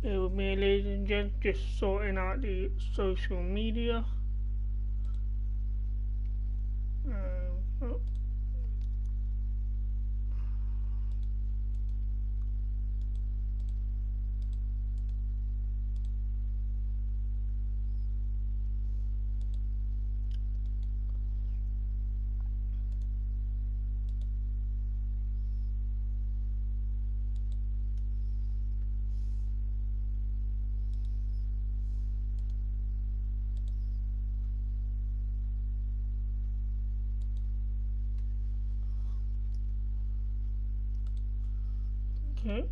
Bear with me, ladies and gents, just sorting out the social media. Oh. Okay.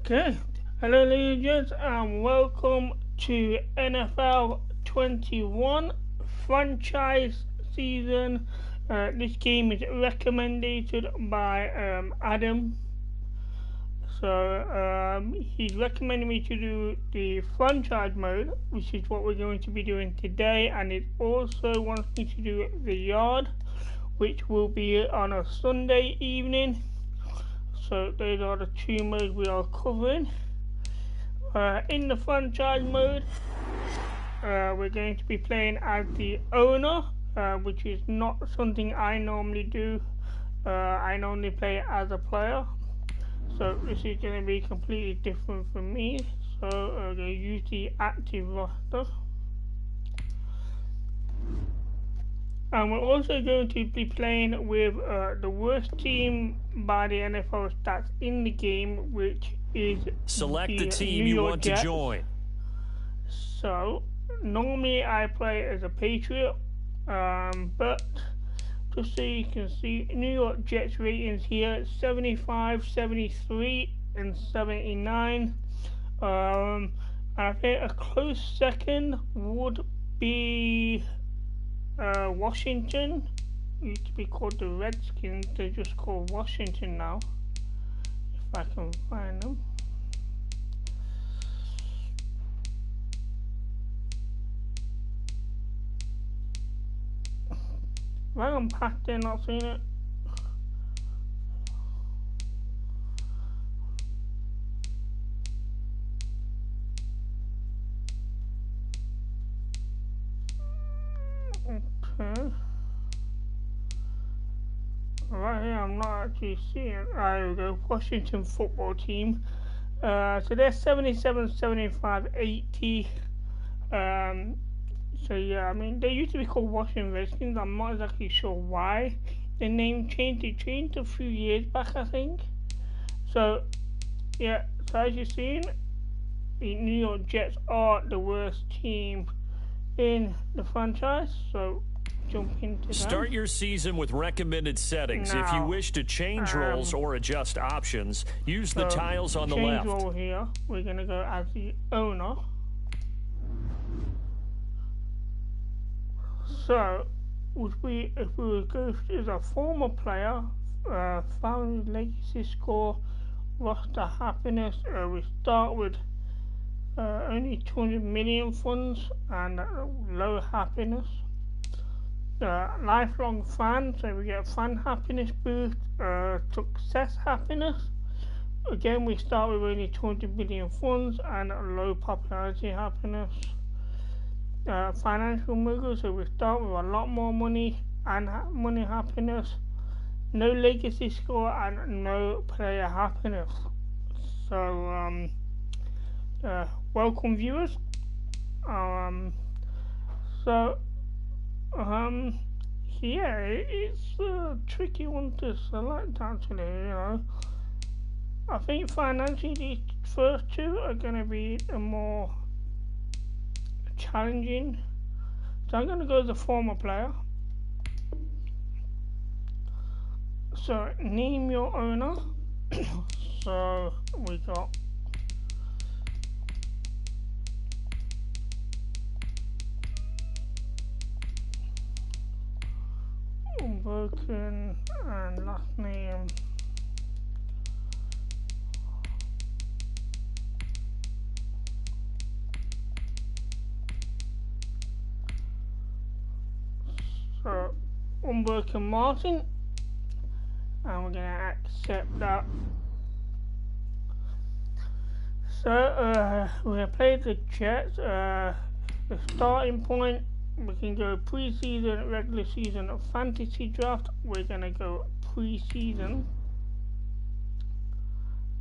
Okay. Hello, ladies and gents, and welcome to NFL 21 franchise season. This game is recommended by Adam. So he's recommending me to do the franchise mode, which is what we're going to be doing today, and it also wants me to do the yard, which will be on a Sunday evening. So those are the two modes we are covering. In the franchise mode, we're going to be playing as the owner, which is not something I normally do. I normally play as a player. So this is going to be completely different for me. So I'm going to use the active roster. And we're also going to be playing with the worst team by the NFL stats in the game, which is select the team New you York want Jets. to join. So normally I play as a Patriot, but just so you can see, New York Jets ratings here: 75, 73, and 79. And I think a close second would be Washington. Used to be called the Redskins. They're just called Washington now. If I can find them. If I can pass there, not seen it. Okay. Right here, I'm not actually seeing it. There we go. Washington football team. So they're 77, 75, 80. So yeah, I mean, they used to be called Washington Redskins. I'm not exactly sure why the name changed. It changed a few years back, I think. So yeah, so as you've seen, the New York Jets are the worst team in the franchise. So jump into them. Start your season with recommended settings. Now, if you wish to change roles or adjust options, use the tiles on the left. Change role here. We're gonna go as the owner. So, if we would go as a former player, family legacy score, roster happiness, we start with only 200 million funds and low happiness. Lifelong fan, so we get fan happiness boost, success happiness. Again, we start with only 200 million funds and low popularity happiness. Financial mogul, so we start with a lot more money and money happiness, no legacy score and no player happiness. So welcome viewers. Yeah, it's a tricky one to select actually, you know. I think financially these first two are going to be the more challenging. So I'm going to go as a former player. So name your owner. So we got Broken and last name. Unbroken Martin, and we're gonna accept that. So we're gonna play the Jets. The starting point, we can go pre-season, regular season, or fantasy draft. We're gonna go pre-season.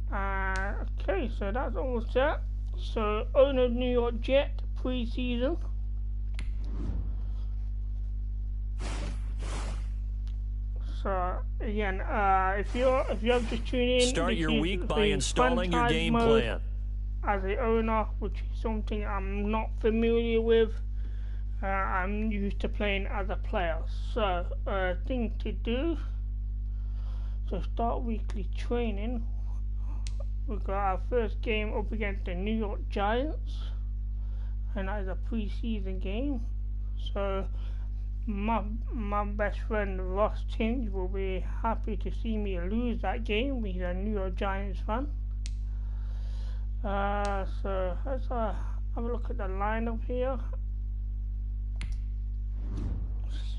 Okay, so that's all set. So owner New York Jet pre-season. So again, if you have just tuned in, start your week by installing your game plan. As a owner, which is something I'm not familiar with. I'm used to playing as a player. So thing to do. So start weekly training. We've got our first game up against the New York Giants, and that is a pre-season game. So my best friend Ross Tinge will be happy to see me lose that game. He's a New York Giants fan. So let's have a look at the lineup here.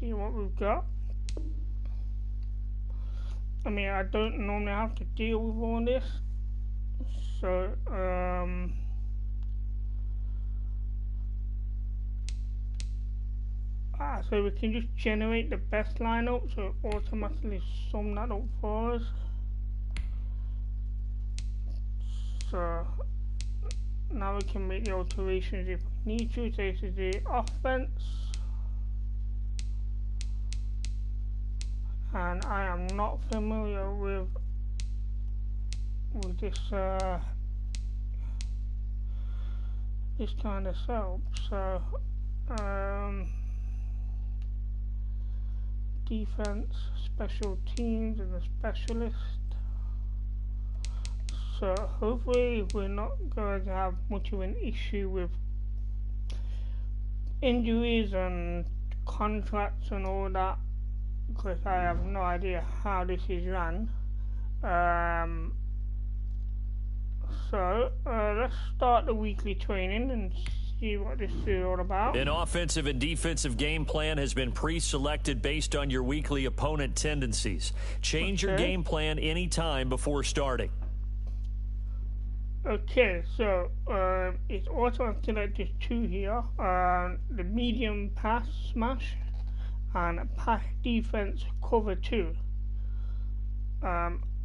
See what we've got. I mean, I don't normally have to deal with all this. So so we can just generate the best lineup, so automatically sum that up for us. So now we can make the alterations if we need to. So this is the offense, and I am not familiar with this this kind of setup. So defense, special teams, and the specialist. So hopefully we're not going to have much of an issue with injuries and contracts and all that, because I have no idea how this is run. So let's start the weekly training and see what this is all about. An offensive and defensive game plan has been pre-selected based on your weekly opponent tendencies. Change your game plan anytime before starting. Okay, so it's also selected two here. The medium pass smash and pass defense cover 2.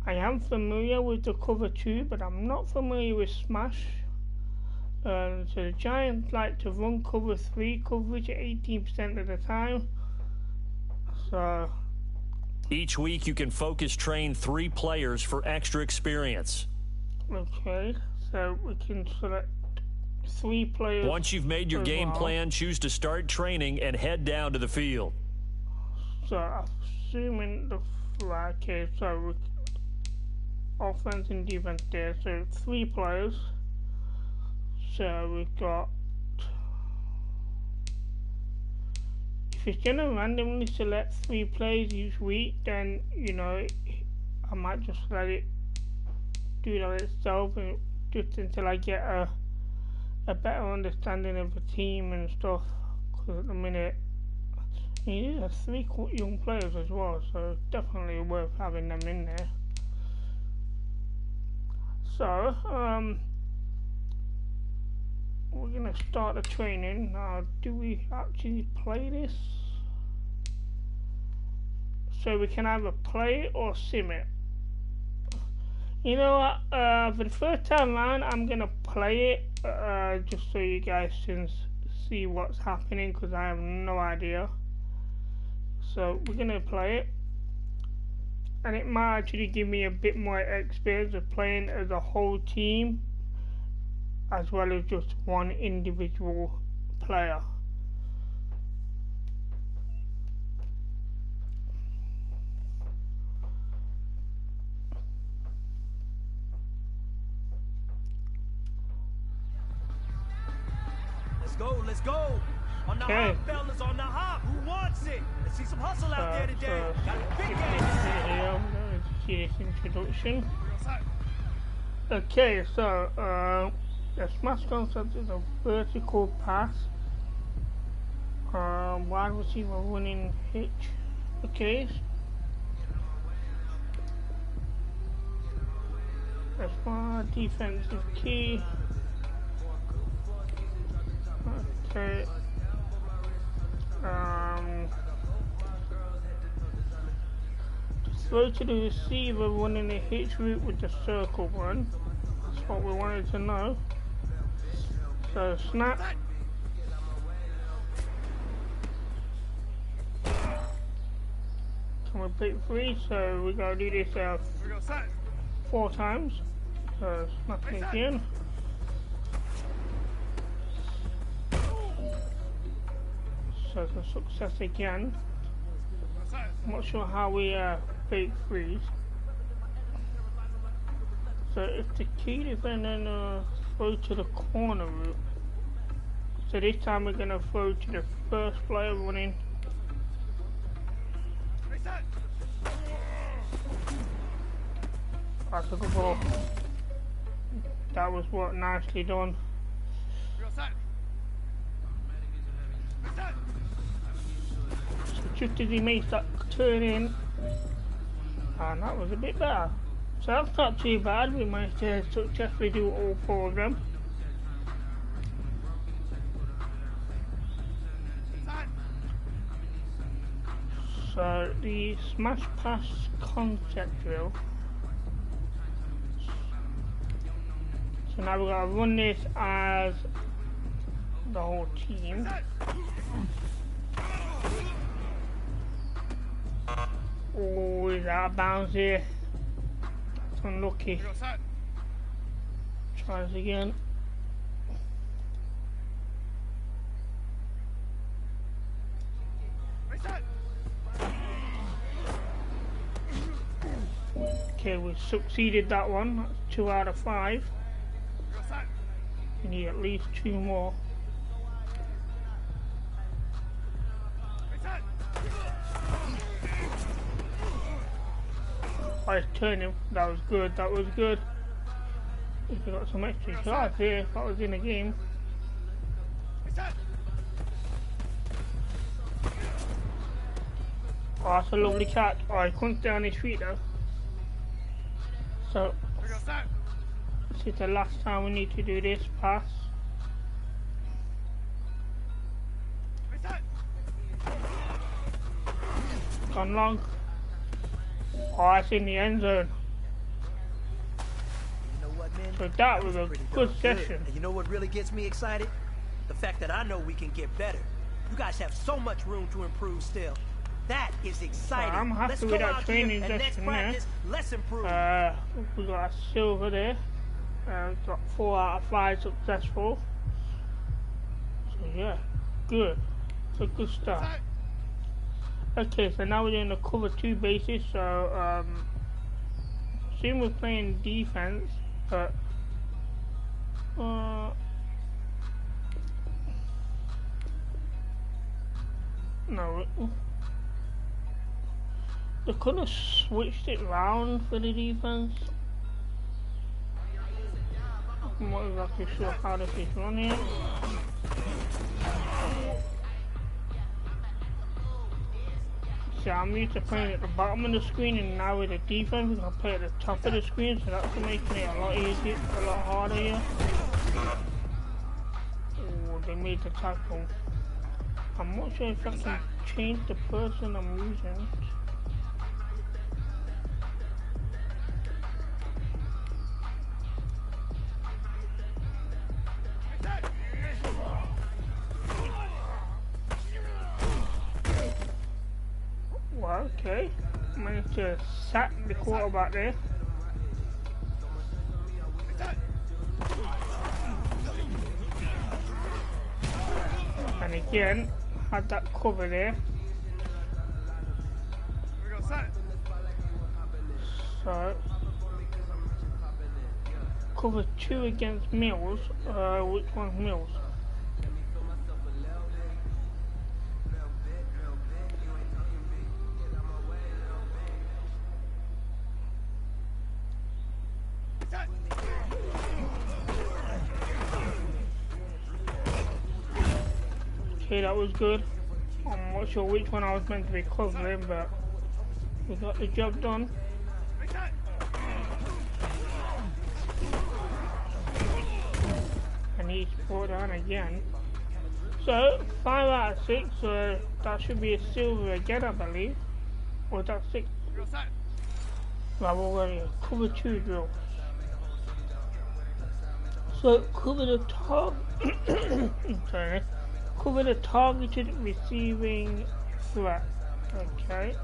I am familiar with the cover 2, but I'm not familiar with smash. So the Giants like to run cover 3 coverage at 18% of the time. So each week you can focus train 3 players for extra experience. Okay, so we can select 3 players. Once you've made your game plan, choose to start training and head down to the field. So assuming okay, so offense and defense there, so 3 players. So we've got, if it's gonna randomly select 3 players each week, then I might just let it do that itself, and just until I get a better understanding of the team and stuff. Because at the minute, these are 3 young players as well, so definitely worth having them in there. So we're gonna start the training now. Do we actually play this? So we can either play it or sim it. You know what, for the first time around, I'm gonna play it, just so you guys can see what's happening, because I have no idea. So we're gonna play it, and it might actually give me a bit more experience of playing as a whole team, as well as just one individual player. Let's go. On the hop, fellas, on the hop. Who wants it? Let's see some hustle out there today. Got a big game. See this introduction. Okay, so the smash concept is a vertical pass, wide receiver running hitch, Okay. That's my defensive key. Okay. Throw to the receiver running a hitch route with the circle run. That's what we wanted to know. So snap. Can we pick 3? So we gotta do this 4 times. So snapping again. So it's a success again. I'm not sure how we fake freeze. So if the key is then throw to the corner route. So this time we're gonna throw to the first player running. That's a good ball. That was what, nicely done. Just as he makes that turn in, and that was a bit better. So that's not too bad. We managed to successfully do all 4 of them. So the smash pass concept drill. So now we're gonna run this as the whole team. Oh, he's out of bounds here. It's unlucky. Try this again. Okay, we succeeded that one. That's 2 out of 5. We need at least 2 more. Nice turning. That was good. That was good. We got some extra shots here. That was in the game. Oh, that's a lovely catch. Oh, he couldn't stay on his feet though. So this is the last time we need to do this pass. Gone long. Oh, that's in the end zone. You know what, man? So that was a good session. And you know what really gets me excited? The fact that I know we can get better. You guys have so much room to improve still. That is exciting. I'm happy let's with go that out training here and next session practice, let's improve. We got a silver there. Got 4 out of 5 successful. So yeah, good. It's a good start. Okay, so now we're doing the cover 2 basis. So assume we're playing defense, but no. They could have switched it round for the defense. I'm not exactly sure how this is running. See, I'm used to playing at the bottom of the screen, and now with the defense, we're gonna play at the top of the screen, so that's making it a lot easier, a lot harder here. Oh, they made the tackle. I'm not sure if I can change the person I'm using. Well, okay. Managed to sack the quarterback there. And again, had that cover there. So, cover 2 against Mills. Which one's Mills? Okay, that was good. I'm not sure which one I was meant to be covering, but we got the job done. And he's brought down again. So 5 out of 6, so that should be a silver again, I believe. Or is that 6? I've already covered 2 drills. So cover the cover the targeted receiving threat. Okay.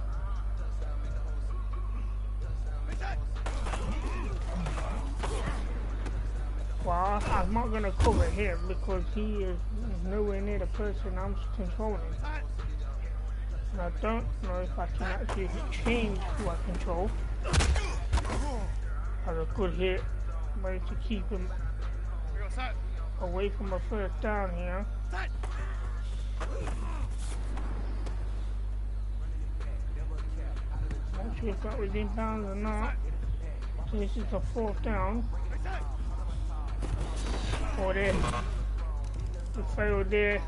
Well, I'm not going to cover him because he is nowhere near the person I'm controlling. And I don't know if I can actually change who I control. That's a good hit. Way to keep him away from a first down here. Not sure if that was in bounds or not. So this is the 4th down. Oh, there. We failed there.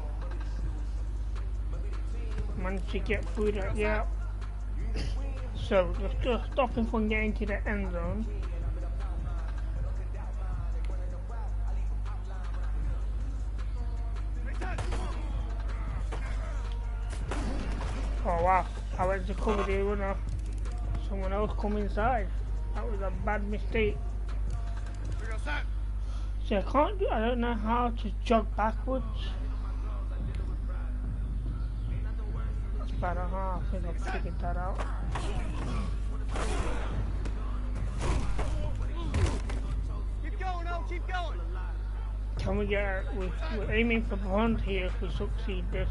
Managed to get through that gap. So just stop him from getting to the end zone. Oh wow, I went to cover there, wouldn't I? Someone else come inside. That was a bad mistake. See, I don't know how to jog backwards. That's bad, I think I've figured that out. Keep going, oh, keep going. Can we get, we're aiming for punt here if we succeed this.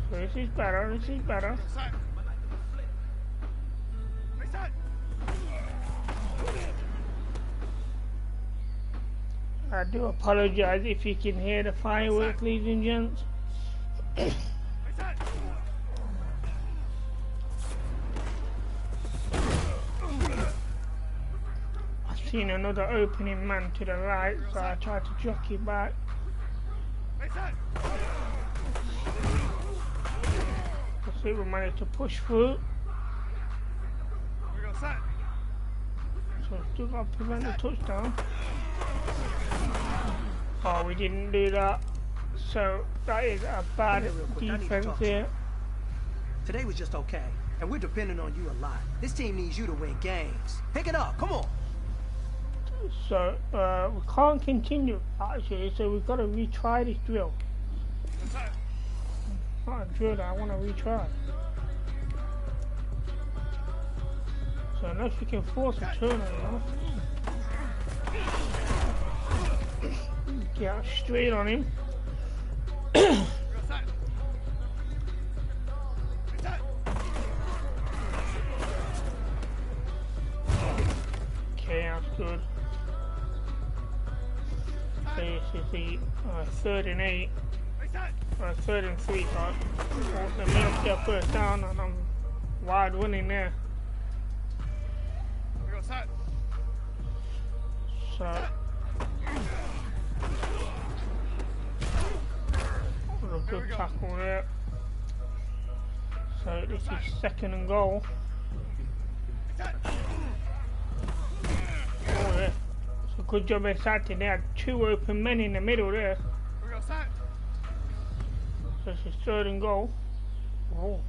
So this is better, this is better. I do apologize if you can hear the fireworks, ladies and gents. I've seen another opening man to the right, so I tried to jockey back. Let's see if we managed to push through. So still got to prevent the touchdown. Oh, we didn't do that. So that is a bad defense here. Today was just okay, and we're depending on you a lot. This team needs you to win games. Pick it up, come on. So we can't continue actually, so we've got to retry this drill. Not a drill that I want to retry. So unless we can force a turnover, get straight on him. Okay, that's good. So this is the 3rd and 8. 3rd and 3, sorry. Also, me up to first down, and I'm wide winning there. So a good tackle there. So this is 2nd and goal. Oh yeah. So good job inside. They had 2 open men in the middle there. So this is 3rd and goal. Oh.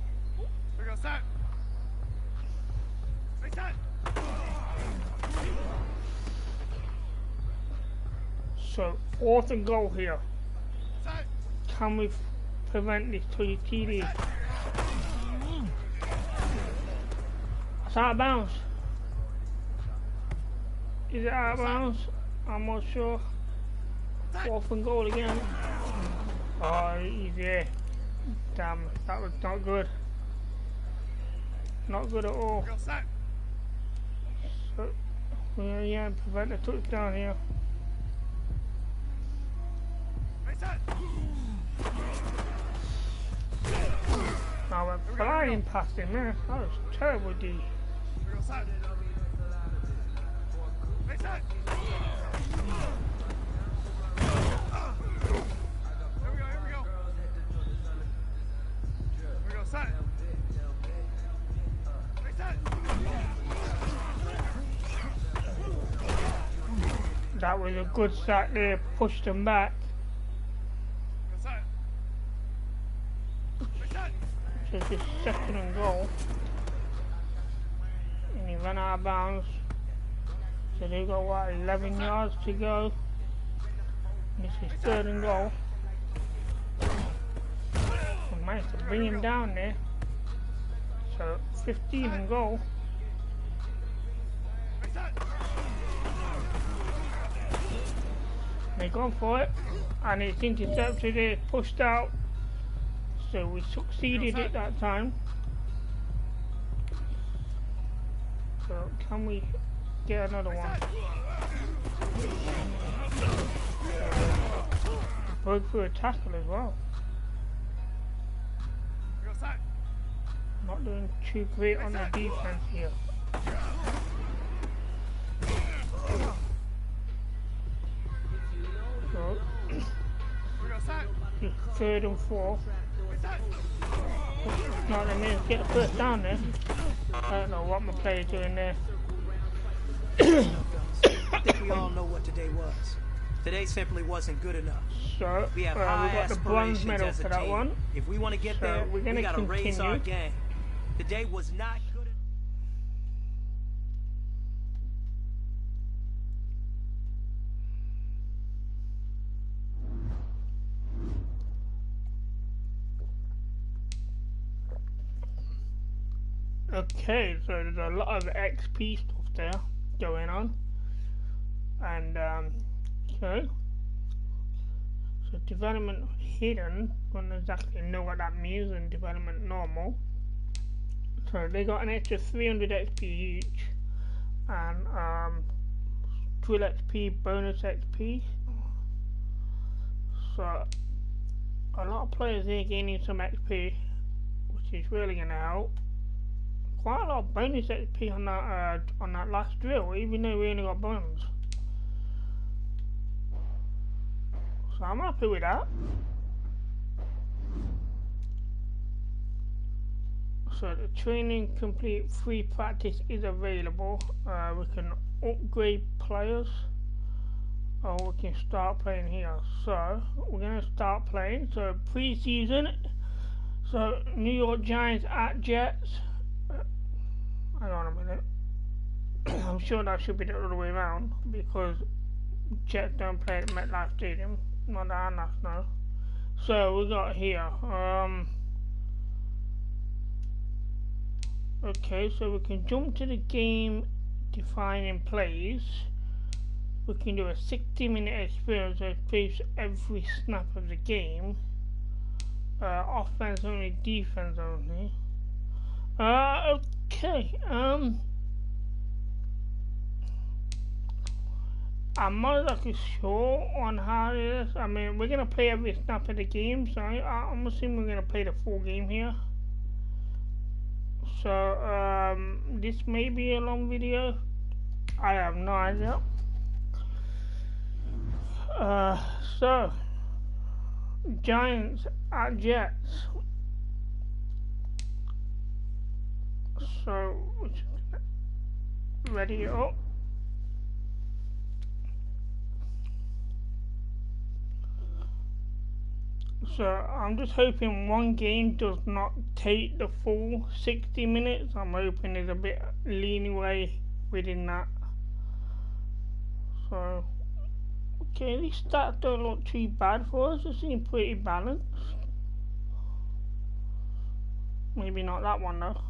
So 4th and goal here. Can we prevent this TD? It's out of bounds. Is it out of bounds? I'm not sure. 4th and goal again. Oh, he's there. Damn, that was not good. Not good at all. So, yeah, prevent the touchdown here. Now we're flying past him, man. That was terrible, D. that was a good sack there, pushed them back. So it's just 2nd and goal. And he ran out of bounds. So they've got what, 11 yards to go. And this is 3rd and goal. I managed to bring him down there. So 15 and goal. They gone for it, and it's intercepted. It pushed out. So we succeeded at that time. So can we get another one? Broke through a tackle as well. Not doing too great on the defense here. So, 3rd and 4. Not let me get the 1st down there. I don't know what my player's doing there. I think we all know what today was. Today simply wasn't good enough. So, we have we got the bronze medal for that one. If we want to get there, we got to raise our game. Today was not good enough. Okay, so there's a lot of XP stuff there going on. And, okay. So development hidden, don't exactly know what that means, and development normal. So they got an extra 300 XP each, and drill XP, bonus XP. So a lot of players here gaining some XP, which is really gonna help. Quite a lot of bonus XP on that last drill, even though we only got bonus. So I'm happy with that. So the training complete free practice is available. We can upgrade players, or we can start playing here. So we're gonna start playing. So pre-season. So New York Giants at Jets. Hang on a minute. I'm sure that should be the other way around, because Jets don't play at MetLife Stadium. Not that I know. So we got here. Okay, so we can jump to the game defining plays. We can do a 60-minute experience that plays every snap of the game. Offense only, defense only. Okay. I'm not exactly sure on how it is. I mean, we're gonna play every snap of the game, so I'm assuming we're gonna play the full game here. So this may be a long video. I have no idea. So Giants at Jets. So ready up. So I'm just hoping one game does not take the full 60 minutes. I'm hoping there's a bit leeway within that. So okay, these stats don't look too bad for us. They seem pretty balanced. Maybe not that one though.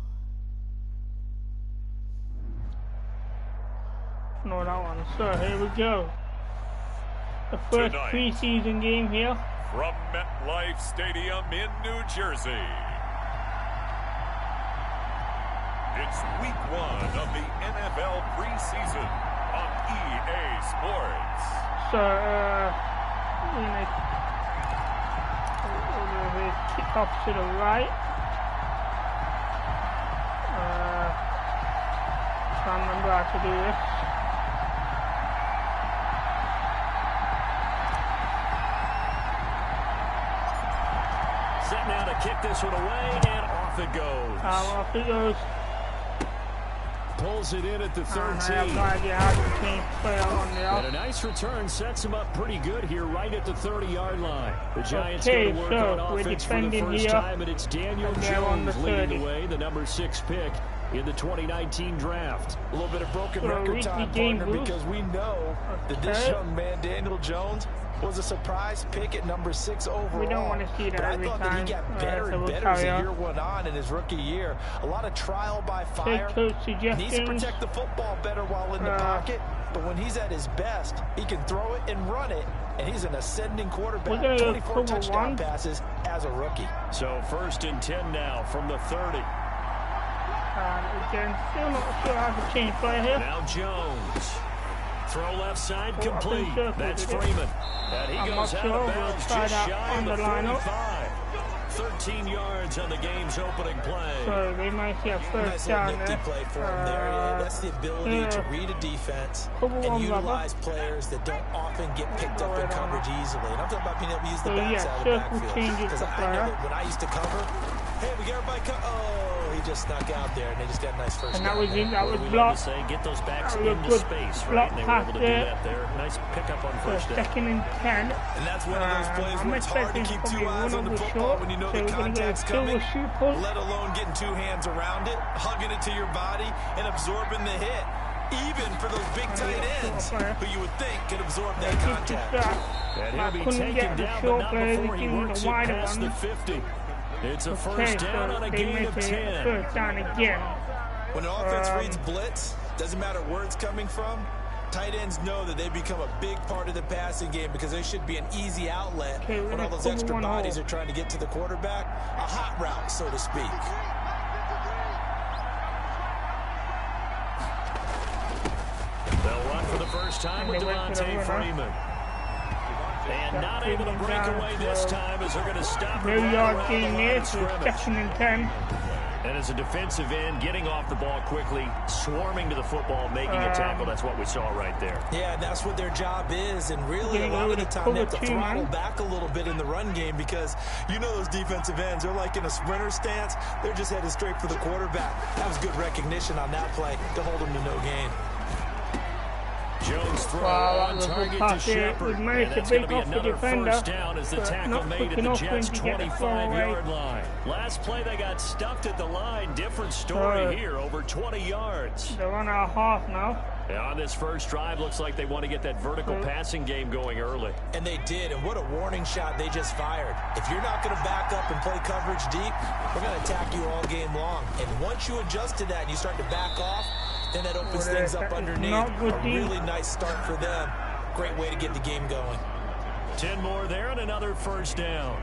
No, that one. So here we go. The first preseason game here. From MetLife Stadium in New Jersey. It's week 1 of the NFL preseason on EA Sports. So, we'll kick off to the right. Can't remember how to do this. Now to kick this one away, and off it goes. Off it goes. pulls it in at the 13. I have no idea how the team play out on the And a nice return sets him up pretty good here right at the 30-yard line. The Giants Okay, go to work so on we're offense for the defending first here, time, and it's Daniel and they're on the Jones leading 30. the way, the number 6 pick in the 2019 draft. A little bit of broken So record weekly time, game partner, move. because we know that this young man, Daniel Jones, was a surprise pick at number 6 overall. We don't want to see that but I every thought time. that he got better So and we'll better as the carry year on. went on in his rookie year. A lot of trial by fire. Coach Needs to suggestions. protect the football better while in the pocket. But when he's at his best, he can throw it and run it. And he's an ascending quarterback. We're gonna go 24 cover touchdown one. passes as a rookie. So 1st and 10 now from the 30. Again, still not sure how to change play here. Now Jones. Throw left side Oh, I complete. think so. That's Did it? Freeman. And he I'm goes not out sure. of We'll bounds try just that shy on of the the lineup. 45. 13 yards on the game's opening play. So they might see a first Nice down little nifty there. play for him there. Yeah, that's the ability to read a defense Cover and one, utilize players that don't often get picked up in coverage easily. And I'm talking about being able to use the So, yeah, backside of the circle backfield. changes Because the I know player. that when I used to cover, hey, we get everybody oh, he just snuck out there, and they just got a nice first And that down. was in, that was We love to blocked. say get those backs That was into good space, block right? And they were pass able to do there. that there. Nice pickup on So first down. 2nd and 10. And that's one of those plays I'm where it's hard to expecting keep probably two eyes one on the over football short. when you know So the we're gonna go contact's silver coming, shoe pull. let alone getting 2 hands around it, hugging it to your body, and absorbing the hit. Even for those big tight ends, who you would think could absorb that contact. And I he'll be couldn't taken get the down, but short not player, before he giving works the it wider past the one. 50. It's a Okay, first down so on a they gain make of it 10. first down again. When an offense reads blitz, doesn't matter where it's coming from, tight ends know that they become a big part of the passing game because they should be an easy outlet Okay, we're when all gonna those cover extra one bodies hole. are trying to get to the quarterback. A hot route, so to speak. They'll run for the first time with And they went for the Devontae runner. Freeman. And not able to Freeman break down, away this so time as they're going to stop it No right yard around gain the line there, of so scrimmage. 2nd and 10. And as a defensive end, getting off the ball quickly, swarming to the football, making a tackle. That's what we saw right there. Yeah, and that's what their job is. And really, a Getting lot over of the the time, they have to cover two, throttle man. back a little bit in the run game because you know those defensive ends, they're like in a sprinter stance. They're just headed straight for the quarterback. That was good recognition on that play to hold them to no gain. Jones throw Wow, on that was a target good to pass there. Shepard. We've managed And to that's going to break be off the another defender, first down as the but tackle not made quick at the enough for him Jets' to get the throw away. 25-yard line. Last play, they got stuffed at the line. Different story here, over 20 yards. They're on our half now. And on this first drive, looks like they want to get that vertical passing game going early. And they did, and what a warning shot they just fired. If you're not going to back up and play coverage deep, we're going to attack you all game long. And once you adjust to that and you start to back off, then that opens things up underneath. A really nice start for them. Great way to get the game going. 10 more there and another first down.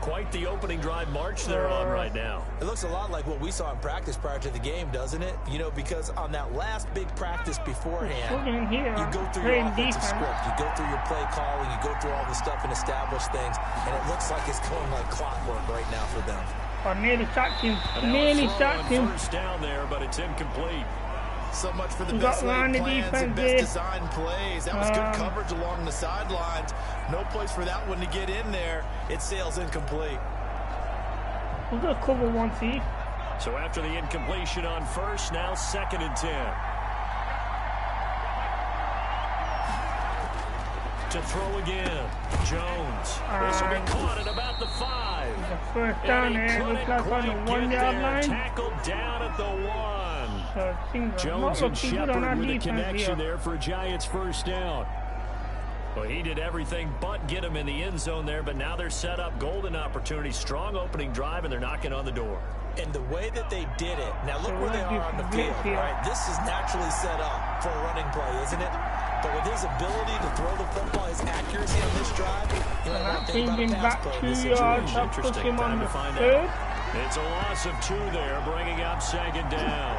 Quite the opening drive march they're on right now. It looks a lot like what we saw in practice prior to the game, doesn't it? You know, because on that last big practice beforehand, you go through your offensive script, you go through your play calling, you go through all the stuff and establish things, and it looks like it's going like clockwork right now for them. Oh, nearly sacked him. Nearly sacked him. First down there, but it's incomplete. So much for the We best got laid line plans and defense best designed plays. That was good coverage along the sidelines. No place for that one to get in there. It sails incomplete. We're going to cover one, see. So after the incompletion on first, now 2nd and 10. To throw again, Jones. This will be caught at about the 5. The first down there, looks like on the 1 yard line. Tackled down at the 1. So things are Jones not and looking good on our Shepard with a defense connection here. there for a Giants first down. Well, he did everything but get him in the end zone there, but now they're set up golden opportunity, strong opening drive, and they're knocking on the door. And the way that they did it, now look where they are on the field, right? This is naturally set up for a running play, isn't it? But with his ability to throw the football, his accuracy on this drive, you know, one thing about a pass back pro in 2 this yards, situation. that puts him on the 3rd. It's a loss of 2 there, bringing up 2nd down.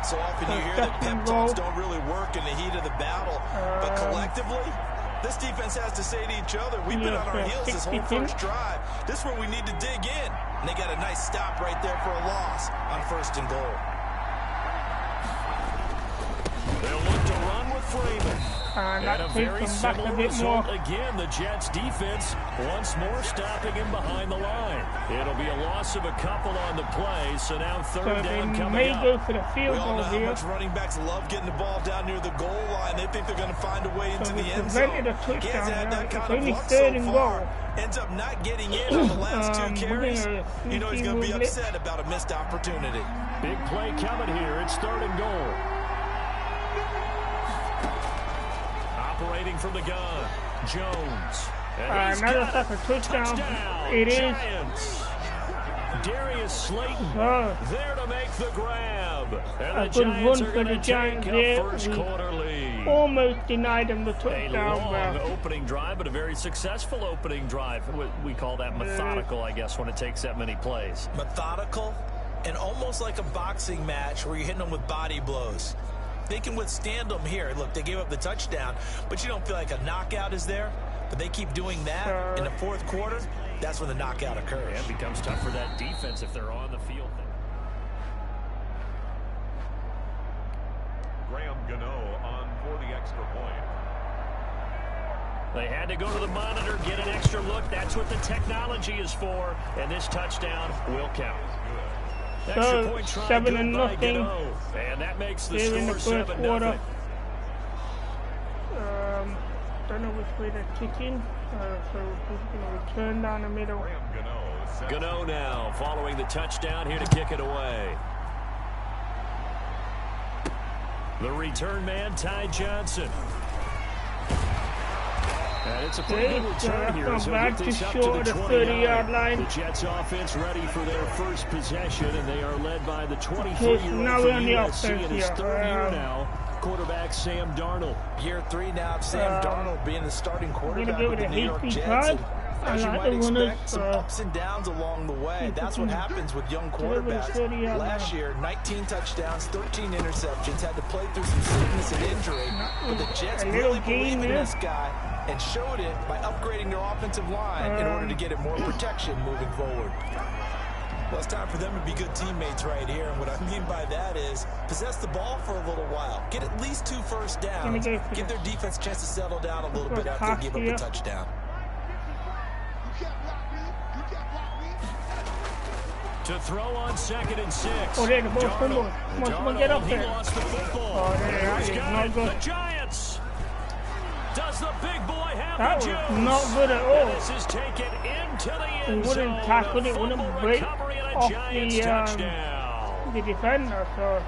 So often you hear that pep talks don't really work in the heat of the battle, but collectively, this defense has to say to each other, we've been on our heels this whole first drive. This is where we need to dig in. And they got a nice stop right there for a loss on 1st and goal. They'll look to run with Freeman. And And that a takes very them back a similar bit more. result again. The Jets defense once more stopping him behind the line. It'll be a loss of a couple on the play, so now So third they down coming may up. go for the We field all know goal how here. much running backs love getting the ball down near the goal line. They think they're going to find a way into So the we end zone. prevented a He touchdown hasn't had now. that It's kind of only luck third so and far. goal. Ends up not getting in on the last two carries. You know he's going to be upset about a missed opportunity. Big play coming here. It's third and goal. Operating from the gun, Jones. And he's Another got sucker touchdown. touchdown. It is. Giants. Darius Slayton there to make the grab. And A the good Giants run are for going the to Giants take there. a first quarter lead. Almost denied them the A touchdown. long opening drive, but a very successful opening drive. We call that methodical, I guess, when it takes that many plays. Methodical and almost like a boxing match where you're hitting them with body blows. They can withstand them here. Look, they gave up the touchdown, but you don't feel like a knockout is there. But they keep doing that in the fourth quarter. That's when the knockout occurs. Yeah, it becomes tough for that defense if they're on the field. Graham Gano on for the extra point. They had to go to the monitor, get an extra look. That's what the technology is for, and this touchdown will count. Extra So, point try, 7-0. And that makes the They're in the score first 7-0. quarter. Don't know which way they're kicking. So he's going to return down the middle. Graham Gano. Gano now following the touchdown here to kick it away. The return man, Ty Johnson. And it's a pretty good return here. Not So bad, get this just up short of to the the 30-yard line. The Jets offense ready for their first possession, and they are led by the 23-year-old now from we're on the USC offense in his here. third year now. Quarterback Sam Darnold. Year 3 now, Sam Darnold being the starting quarterback give with it the a New York hasty Jets. try. And as you I like might the runners, expect, some ups and downs along the way. That's what happens with young quarterbacks. Last year, 19 touchdowns, 13 interceptions, had to play through some sickness and injury. But the Jets really believe in this guy and showed it by upgrading their offensive line in order to get it more protection moving forward. Well, it's time for them to be good teammates right here. And what I mean by that is possess the ball for a little while. Get at least 2 first downs. Give their defense a chance to settle down a little bit after they give up a touchdown. To throw on 2nd and 6. Oh, there, the ball fumbled. Must get up He there. lost the football. Oh, there, He's that is got not it. good. The Giants. Does the big boy have That the was juice? not good at all. This is taken into the He end wouldn't zone. tackle A it, wouldn't fumble break recovery and a off Giants the touchdown. defender. So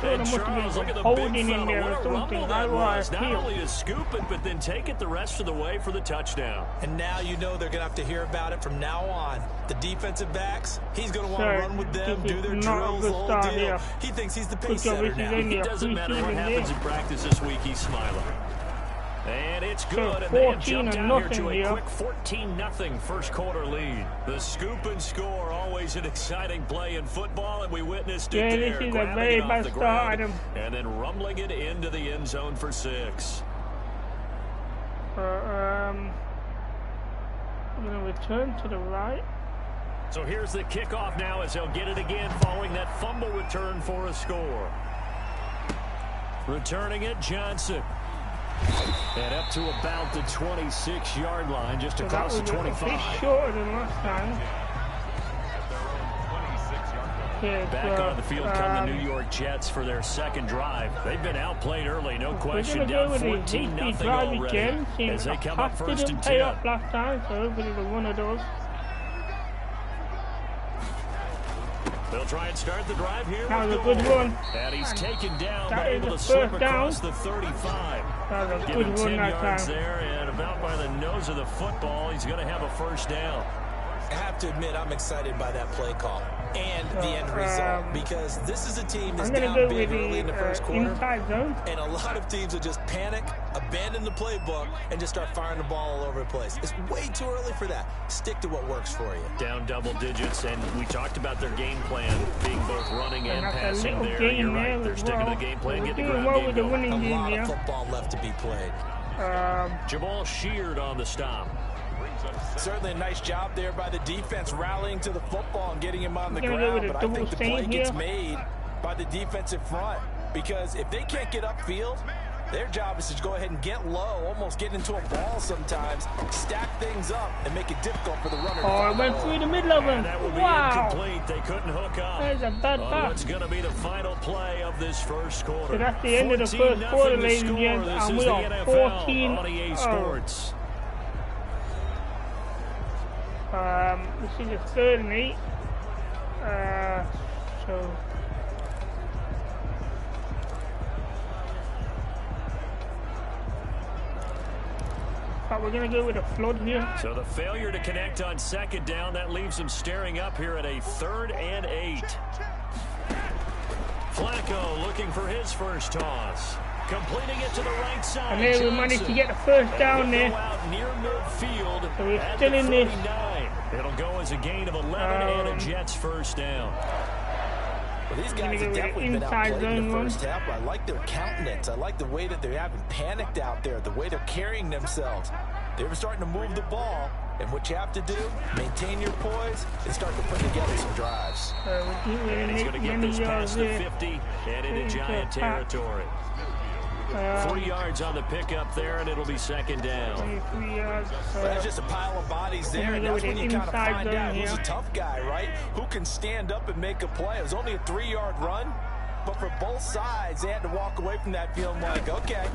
I'm sure there must Charles, have look been at the holding big in fella. there What or a something. rumble I that was. Not feel. only to scoop it, but then take it the rest of the way for the touchdown. And now you know they're going to have to hear about it from now on. The defensive backs, he's going to want to run with them, do their drills, the whole deal. He thinks he's the pace setter now. It doesn't matter what happens in practice this week, he's smiling. And it's good, and they have jumped out here to a quick 14-0 first quarter lead. The scoop and score, always an exciting play in football, and we witnessed it there. This is a grabbing very it off bad the start. ground, and then rumbling it into the end zone for 6. I'm going to return to the right. So here's the kickoff now as they'll get it again following that fumble return for a score. Returning it, Johnson. And up to about the 26-yard line, just across the 25. It's shorter than last time. Back on the field come the New York Jets for their second drive. They've been outplayed early, no question. Down 14-0 already as they come up first and 10. Last time, so hopefully the one of those. They'll try and start the drive here. That was a good run. And he's taken down, but That is able the to slip first down. across the 35. That was a Give good him run 10 that yards time. there, and about by the nose of the football, he's going to have a first down. I have to admit, I'm excited by that play call and the end result because this is a team that's down big early in the first quarter, and a lot of teams will just panic, abandon the playbook, and just start firing the ball all over the place. It's way too early for that. Stick to what works for you. Down double digits, and we talked about their game plan being both running and passing there. You're right, they're sticking to the game plan, get the ground game going. A lot of football left to be played. Jamal Sheard on the stop. Certainly a nice job there by the defense rallying to the football and getting him on the ground, but I think the play gets made by the defensive front because if they can't get upfield, Their job is to go ahead and get low, almost get into a ball sometimes, stack things up, and make it difficult for the runner to Oh, it went through the middle of him. That will be Wow. incomplete. They couldn't hook up. That is a bad pass. What's going to be the final play of this first quarter? So that's the end of the first quarter, ladies and gents, and we are 14. Sports. This is a 3rd and 8. So. We're going to go with a flood here. So the failure to connect on 2nd down, that leaves them staring up here at a 3rd and 8. Flacco looking for his first toss. Completing it to the right side. And there we managed to get the first down there. Out near midfield. So we're still in this. It'll go as a gain of 11 and a Jets first down. Well, these guys have definitely been outplayed in the first half. I like their countenance. I like the way that they haven't panicked out there, the way they're carrying themselves. They were starting to move the ball, and what you have to do, maintain your poise and start to put together some drives. And he's going to get this past the 50 and into Giant territory. 3 yards on the pickup there, and it'll be 2nd down. 3 yards. That's just a pile of bodies there, and that's when you kind of find out who's a tough guy, right? Who can stand up and make a play. It was only a 3-yard run, but for both sides, they had to walk away from that feeling like, okay,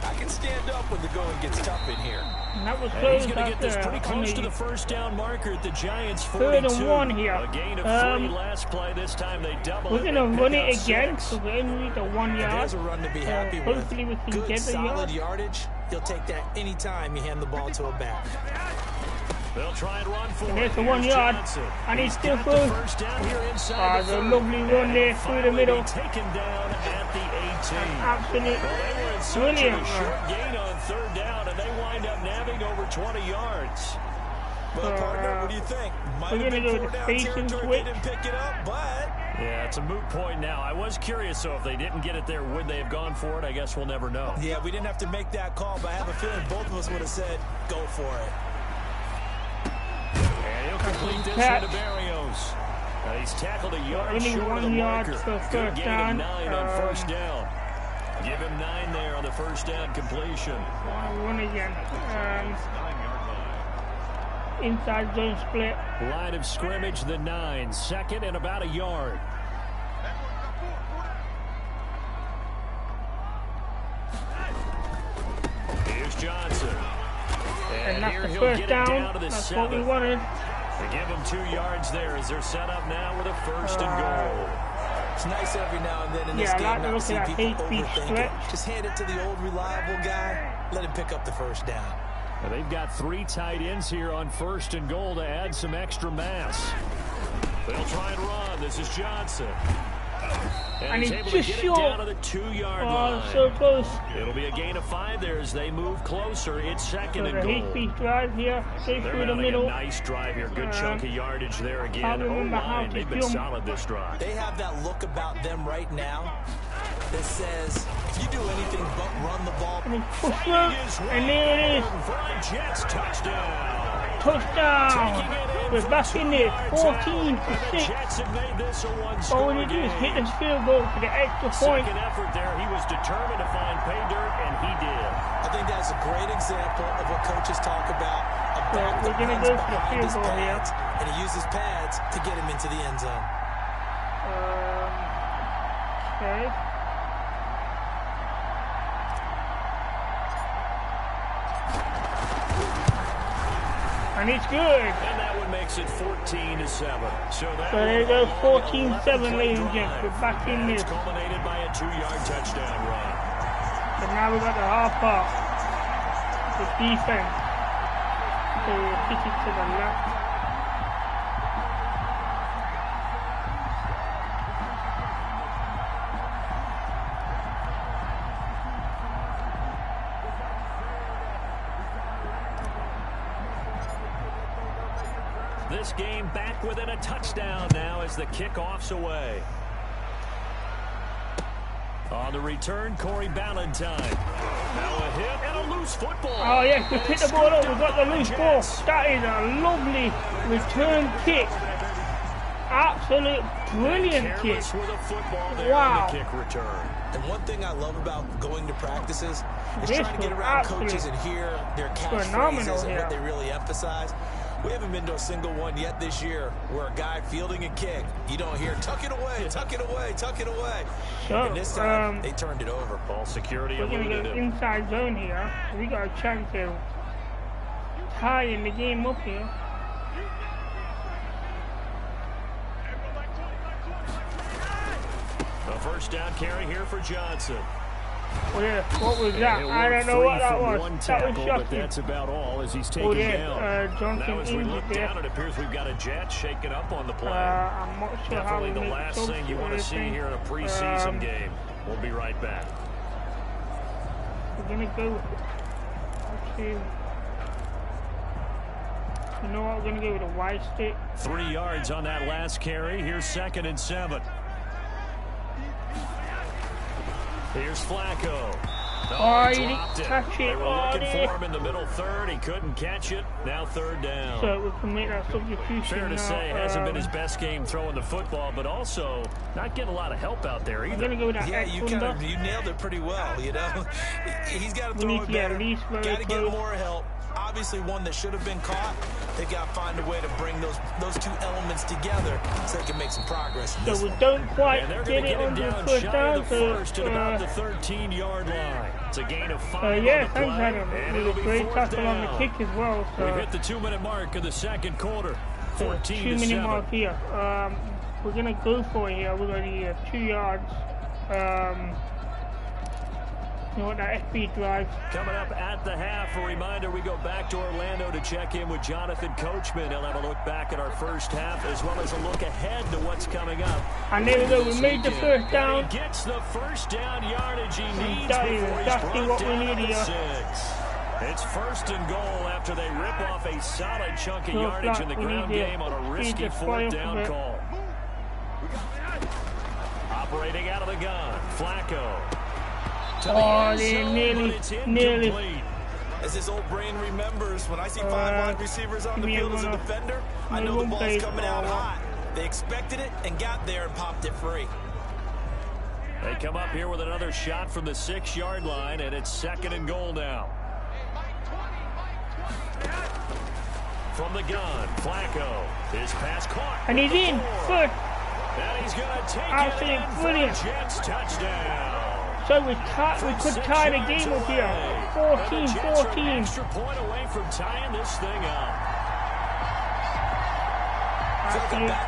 I can stand up when the going gets tough in here. And that was close. He's going to get this pretty close to the first down marker at the Giants' 42. 3rd and 1 here. A gain of 3 last play. This time they double it. We're going to run it again, so we're going to need the 1 yard. There's a run to be happy with. Hopefully we can Good, get the solid yard. yardage. He'll take that any time you hand the ball to a back. They'll try and run for it. There's the 1 yard, and he's still through. The lovely run there through the middle. Taken down at the 18. Absolutely brilliant. Short gain on 3rd down, and they wind up nabbing over 20 yards. Well, partner, what do you think? We're going to go with the spacing switch. Didn't pick it up, but yeah, it's a moot point now. I was curious, so if they didn't get it there, would they have gone for it? I guess we'll never know. Yeah, we didn't have to make that call, but I have a feeling both of us would have said, go for it. And he'll complete this one to Barrios. He's tackled a yard short of the marker. Good gain of 9 on 1st down. Give him 9 there on the 1st down completion. Run again. Inside zone split. Line of scrimmage, the 9. 2nd and about a yard. Here's Johnson. And that's the first down. That's what we wanted. They give him 2 yards there as they're set up now with a 1st and goal. It's nice every now and then in this game not to see people overthink it. Just hand it to the old reliable guy. Let him pick up the 1st down. Now they've got 3 tight ends here on 1st and goal to add some extra mass. They'll try and run. This is Johnson. And he's able just to get it down to the 2-yard line. So close. It'll be a gain of 5 there as they move closer. It's 2nd and goal. Hate-speed drive here, straight through the middle. A nice drive here. Good chunk of yardage there again. O-line, they've been solid this drive. They have that look about them right now that says, if you do anything but run the ball. And there it is. Jets touchdown. Touchdown. We're back in there, 14-6. All we need to do is hit this field goal for the extra point. Second effort there, he was determined to find pay dirt, and he did. I think that's a great example of what coaches talk about. We're going to go for the field goal here. And he uses pads to get him into the end zone. Okay. And it's good. And that one makes it 14-7. So there you go, 14-7, ladies and gents. We're back in this. It's culminated by a 2-yard touchdown run. So now we've got the half part. The defense. So we'll kick it to the left. This game back within a touchdown now as the kickoff's away. On the return, Corey Ballantyne. Now a hit and a loose football. Oh, yes, we picked the ball up. We got the loose ball. That is a lovely return kick. Absolute brilliant kick. With a football there wow. on the kick return. And one thing I love about going to practices is trying to get around coaches and hear their catchphrases and what they really emphasize. We haven't been to a single one yet this year where a guy fielding a kick, you don't hear, tuck it away, tuck it away, tuck it away. So, and this time, they turned it over. Ball security we're going to go inside zone here. We got a chance to tie in the game up here. A first down carry here for Johnson. What was that? I don't know what that was. That was shocking. But that's about all as he's taken down. Johnson now as we look down, it appears we've got a jet shaking up on the play. I'm not sure Definitely the last thing you want to see here in a preseason game. We'll be right back. We're going to go... Actually, you know what? We're going to go with a wide stick. 3 yards on that last carry. Here's 2nd and 7. Here's Flacco. Oh, he didn't catch it. They were looking for him in the middle third. He couldn't catch it. Now 3rd down. So we can make that substitution. Fair to say, it hasn't been his best game throwing the football, but also not getting a lot of help out there either. Go with that you nailed it pretty well, you know. He's got to throw it better. Got to get more help. Obviously one that should have been caught. They've got to find a way to bring those two elements together so they can make some progress. So we don't quite get it on the first down. First at about the 13-yard line. It's a gain of 5 yeah, thanks, Adam. It was a great tackle on the kick as well. So we've hit the 2-minute mark of the second quarter. 14-7. Mark here. We're going to go for it here. We're going to need 2 yards. You know what, that FB drive. Coming up at the half, a reminder, we go back to Orlando to check in with Jonathan Coachman. He'll have a look back at our first half as well as a look ahead to what's coming up. And there we go, we made the first down. He gets the first down yardage he needs That is exactly what we need here. 6. It's 1st and goal after they rip off a solid chunk of yardage in the ground game on a risky 4th down call. Operating out of the gun, Flacco. Oh, they nearly. As his old brain remembers, when I see 5 wide receivers on the field as a defender, I know the ball's coming out hot. They expected it and got there and popped it free. They come up here with another shot from the 6-yard line, and it's 2nd and goal now. From the gun, Flacco. His pass caught. And he's in. Good. And he's going to take it in for a Jets touchdown. So we could tie the game up here. 14-14. Extra point away from tying this thing up.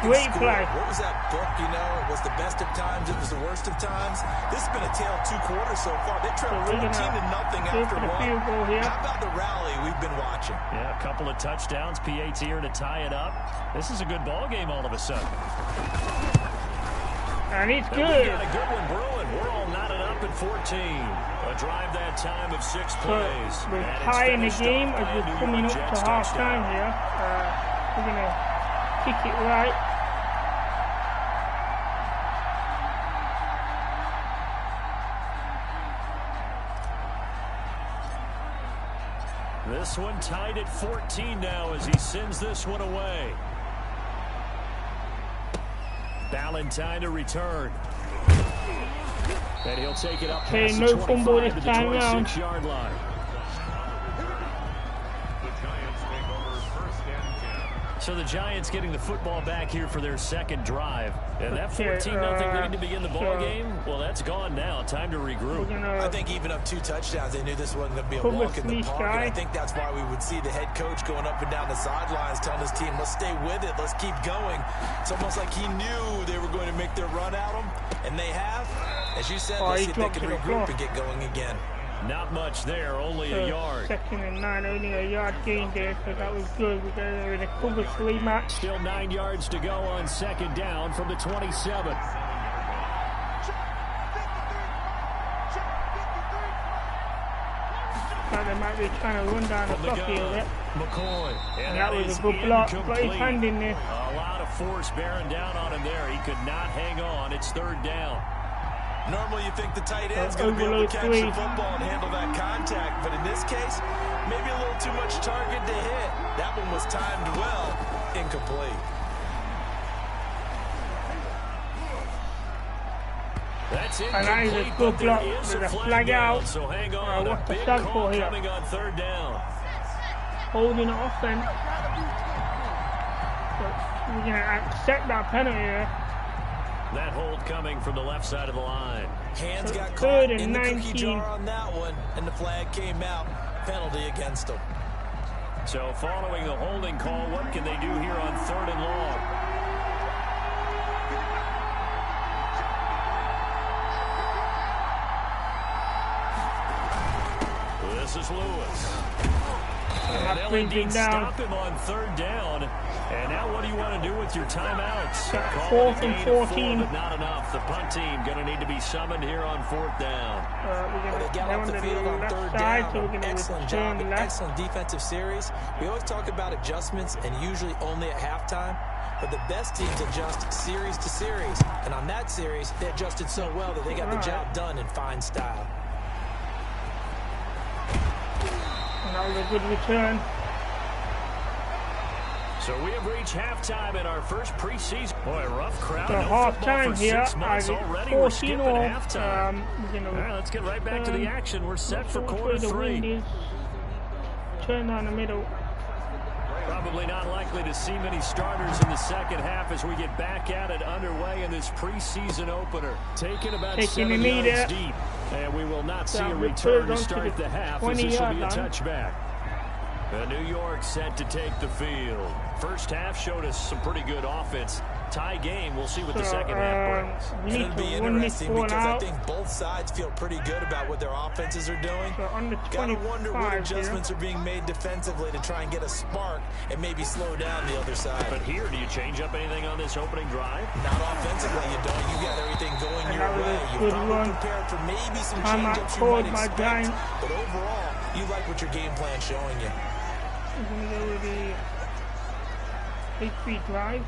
Great play. What was that book, you know? It was the best of times, it was the worst of times. This has been a tale of 2 quarters so far. They trailed 14-0 after 1. How about the rally we've been watching? Yeah, a couple of touchdowns. PAT here to tie it up. This is a good ball game all of a sudden. And it's good. We got a good one brewing. We're all knotted up at 14. A drive that time of 6 plays. So we're tying the game as we're coming up to half time here. We're going to kick it right. This one tied at 14 now as he sends this one away. Valentine to return. And he'll take it up past the 25 to the 26-yard line. So the Giants getting the football back here for their 2nd drive. And that 14-0 lead to begin the ball game, well, that's gone now. Time to regroup. I think even up 2 touchdowns, they knew this wasn't going to be a walk in the park. And I think that's why we would see the head coach going up and down the sidelines telling his team, let's stay with it, let's keep going. It's almost like he knew they were going to make their run at him, and they have. As you said, let's see if they can regroup and get going again. Not much there, only a yard. 2nd and 9, only a yard gain there, so that was good. We got there in a cover 3 match. Still 9 yards to go on 2nd down from the 27. They might be trying to run down the clock here a bit. McCoy. And that was a good block. Got his hand in there. A lot of force bearing down on him there. He could not hang on. It's 3rd down. Normally you think the tight end's going to be able to catch the football and handle that contact, but in this case, maybe a little too much target to hit. That one was timed well, incomplete. That's and that is a good block with a flag out. So hang on. What's the Big flag call for here? coming on third down. Holding it off then. But we're going to accept that penalty here. That hold coming from the left side of the line. Hands got Third caught and in the 19. cookie jar on that one, and the flag came out. Penalty against them. So following the holding call, what can they do here on third and long? This is Lewis. And they'll indeed stop him on third down. And now what do you want to do with your timeouts? Fourth and 14. But not enough. The punt team going to need to be summoned here on fourth down. They get off the field on third down. Excellent job, excellent defensive series. We always talk about adjustments and usually only at halftime. But the best teams adjust series to series. And on that series, they adjusted so well that they got the job done in fine style. That was a good return. So we have reached halftime in our first preseason. Boy, rough crowd. So no halftime here, as already. We're skipping all. halftime. All right, let's get right back to the action. We're set for quarter three. Turn down the middle. Probably not likely to see many starters in the second half as we get back at it underway in this preseason opener. Taking about 7 yards deep. And we will not see a return to start the half as this will be a touchback. New York set to take the field. First half showed us some pretty good offense. Tie game. We'll see what the second half brings. It'll be interesting because I think both sides feel pretty good about what their offenses are doing. Gotta wonder what adjustments are being made defensively to try and get a spark and maybe slow down the other side. But here, do you change up anything on this opening drive? Not offensively, you don't. You got everything going your way. You're probably prepared for maybe some change-ups you might expect. But overall, you like what your game plan's showing you. We're going to go with the 8-3 drive.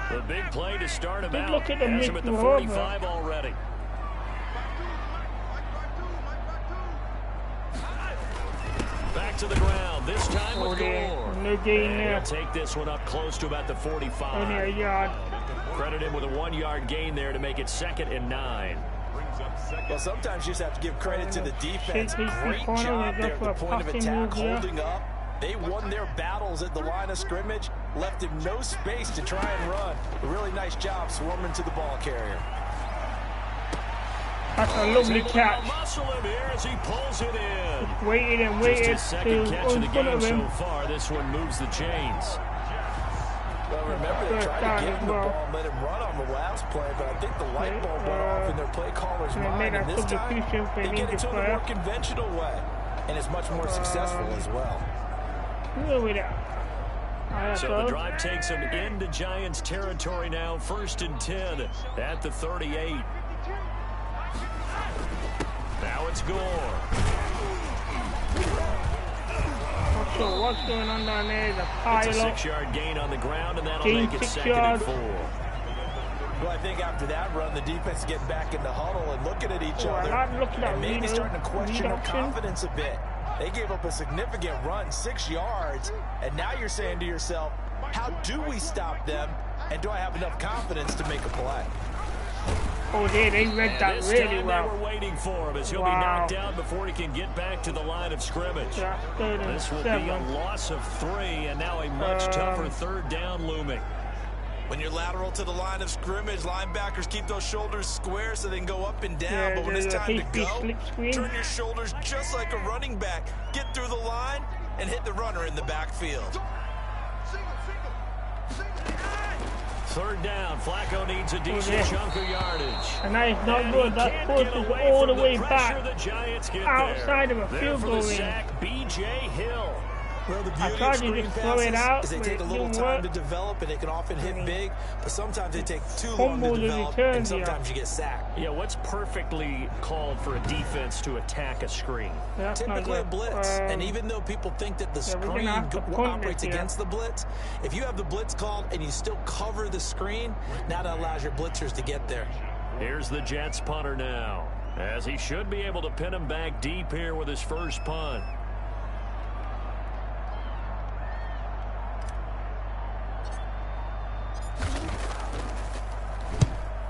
The big play to start him out. Look at the Has him at the 45 already. Back to the ground. This time with Gore. No gain there. He'll take this one up close to about the 45. Only a yard. Credit him with a 1-yard gain there to make it 2nd and 9. Well, sometimes you just have to give credit to the defense. Great job there at the point of attack, holding up. They won their battles at the line of scrimmage, left him no space to try and run. A really nice job swarming to the ball carrier. That's a lovely catch. Muscle him here as he pulls it in. Just waited and waited. Just his second catch of the game so far. This one moves the chains. Well, remember, they tried to give him the ball and let him run on the last play, but I think the light bulb went off in their play caller's mind, and this time they get it to a more conventional way, and it's much more successful as well. So the drive takes him into Giants territory now. 1st and 10 at the 38. Now it's Gore. So what's going on down there? The pile it's a up. 6-yard gain on the ground, and that'll make it 2nd and 4. Well, I think after that run, the defense is getting back in the huddle and looking at each other and maybe starting to question their confidence a bit. They gave up a significant run, 6 yards, and now you're saying to yourself, how do we stop them, and do I have enough confidence to make a play? Oh, they read that really well. They were waiting for him as he'll be knocked down before he can get back to the line of scrimmage. This will be a loss of 3, and now a much tougher 3rd down looming. When you're lateral to the line of scrimmage, linebackers keep those shoulders square so they can go up and down. But when it's time to go, turn your shoulders just like a running back. Get through the line and hit the runner in the backfield. 3rd down. Flacco needs a decent chunk of yardage. And that is not good. That pushes all the way back outside of a field goal range. B.J. Hill. Well, the beauty of screen passes is they take a little time to develop, and they can often hit big, but sometimes they take too long to develop, and sometimes you get sacked. Yeah, what's perfectly called for a defense to attack a screen? Typically a blitz, and even though people think that the screen operates against the blitz, if you have the blitz called and you still cover the screen, now that allows your blitzers to get there. Here's the Jets punter now, as he should be able to pin him back deep here with his first punt.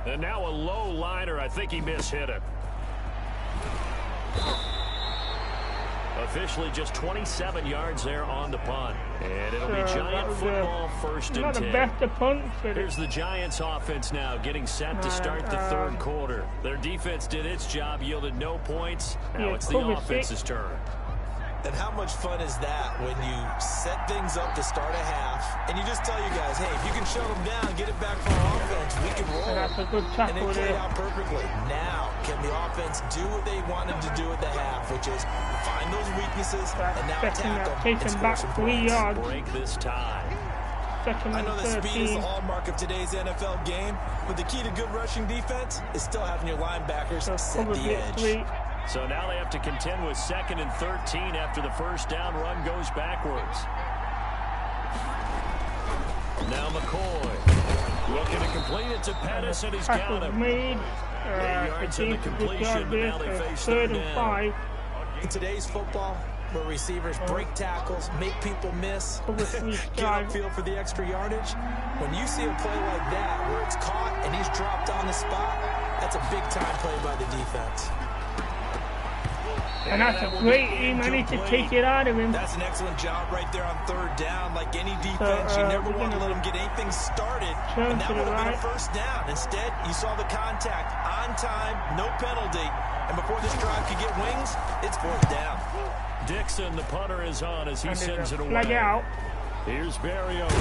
And now a low liner. I think he mishit it. Officially just 27 yards there on the punt. And it'll be Giant football first and 10. Not the best of punts. Here's the Giants offense now getting set to start the third quarter. Their defense did its job, yielded no points. Now it's the offense's turn. And how much fun is that when you set things up to start a half and you just tell you guys, hey, if you can shut them down, get it back for our offense, we can roll. That's a good tackle. And they played out perfectly. Now, can the offense do what they wanted to do at the half, which is find those weaknesses and now attack them and score some points. Break this tie. I know that speed is the hallmark of today's NFL game, but the key to good rushing defense is still having your linebackers set the edge. So now they have to contend with 2nd and 13 after the first down run goes backwards. Now McCoy looking to complete it to Pettis, and he's got him. 8 yards in the completion, but now they face 3rd and 5. In today's football, where receivers break tackles, make people miss, get upfield for the extra yardage, when you see a play like that where it's caught and he's dropped on the spot, that's a big-time play by the defense. And that's a great aim. I need to take it out of him. That's an excellent job right there on 3rd down. Like any defense, you never want to let them get anything started. And that would have been a first down. Instead, you saw the contact on time, no penalty. And before this drive could get wings, it's 4th down. Dixon, the punter, is on as he sends it away. Flag out. Here's Barrios.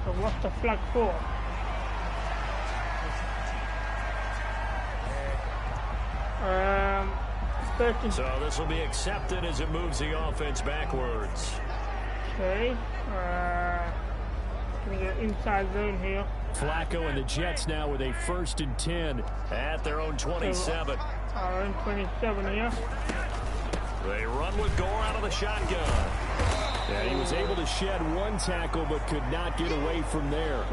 So what's the flag for? So this will be accepted as it moves the offense backwards. Okay. Gonna get inside zone here. Flacco and the Jets now with a 1st and 10 at their own 27. Our own 27 here. They run with Gore out of the shotgun. Yeah, he was able to shed 1 tackle but could not get away from there.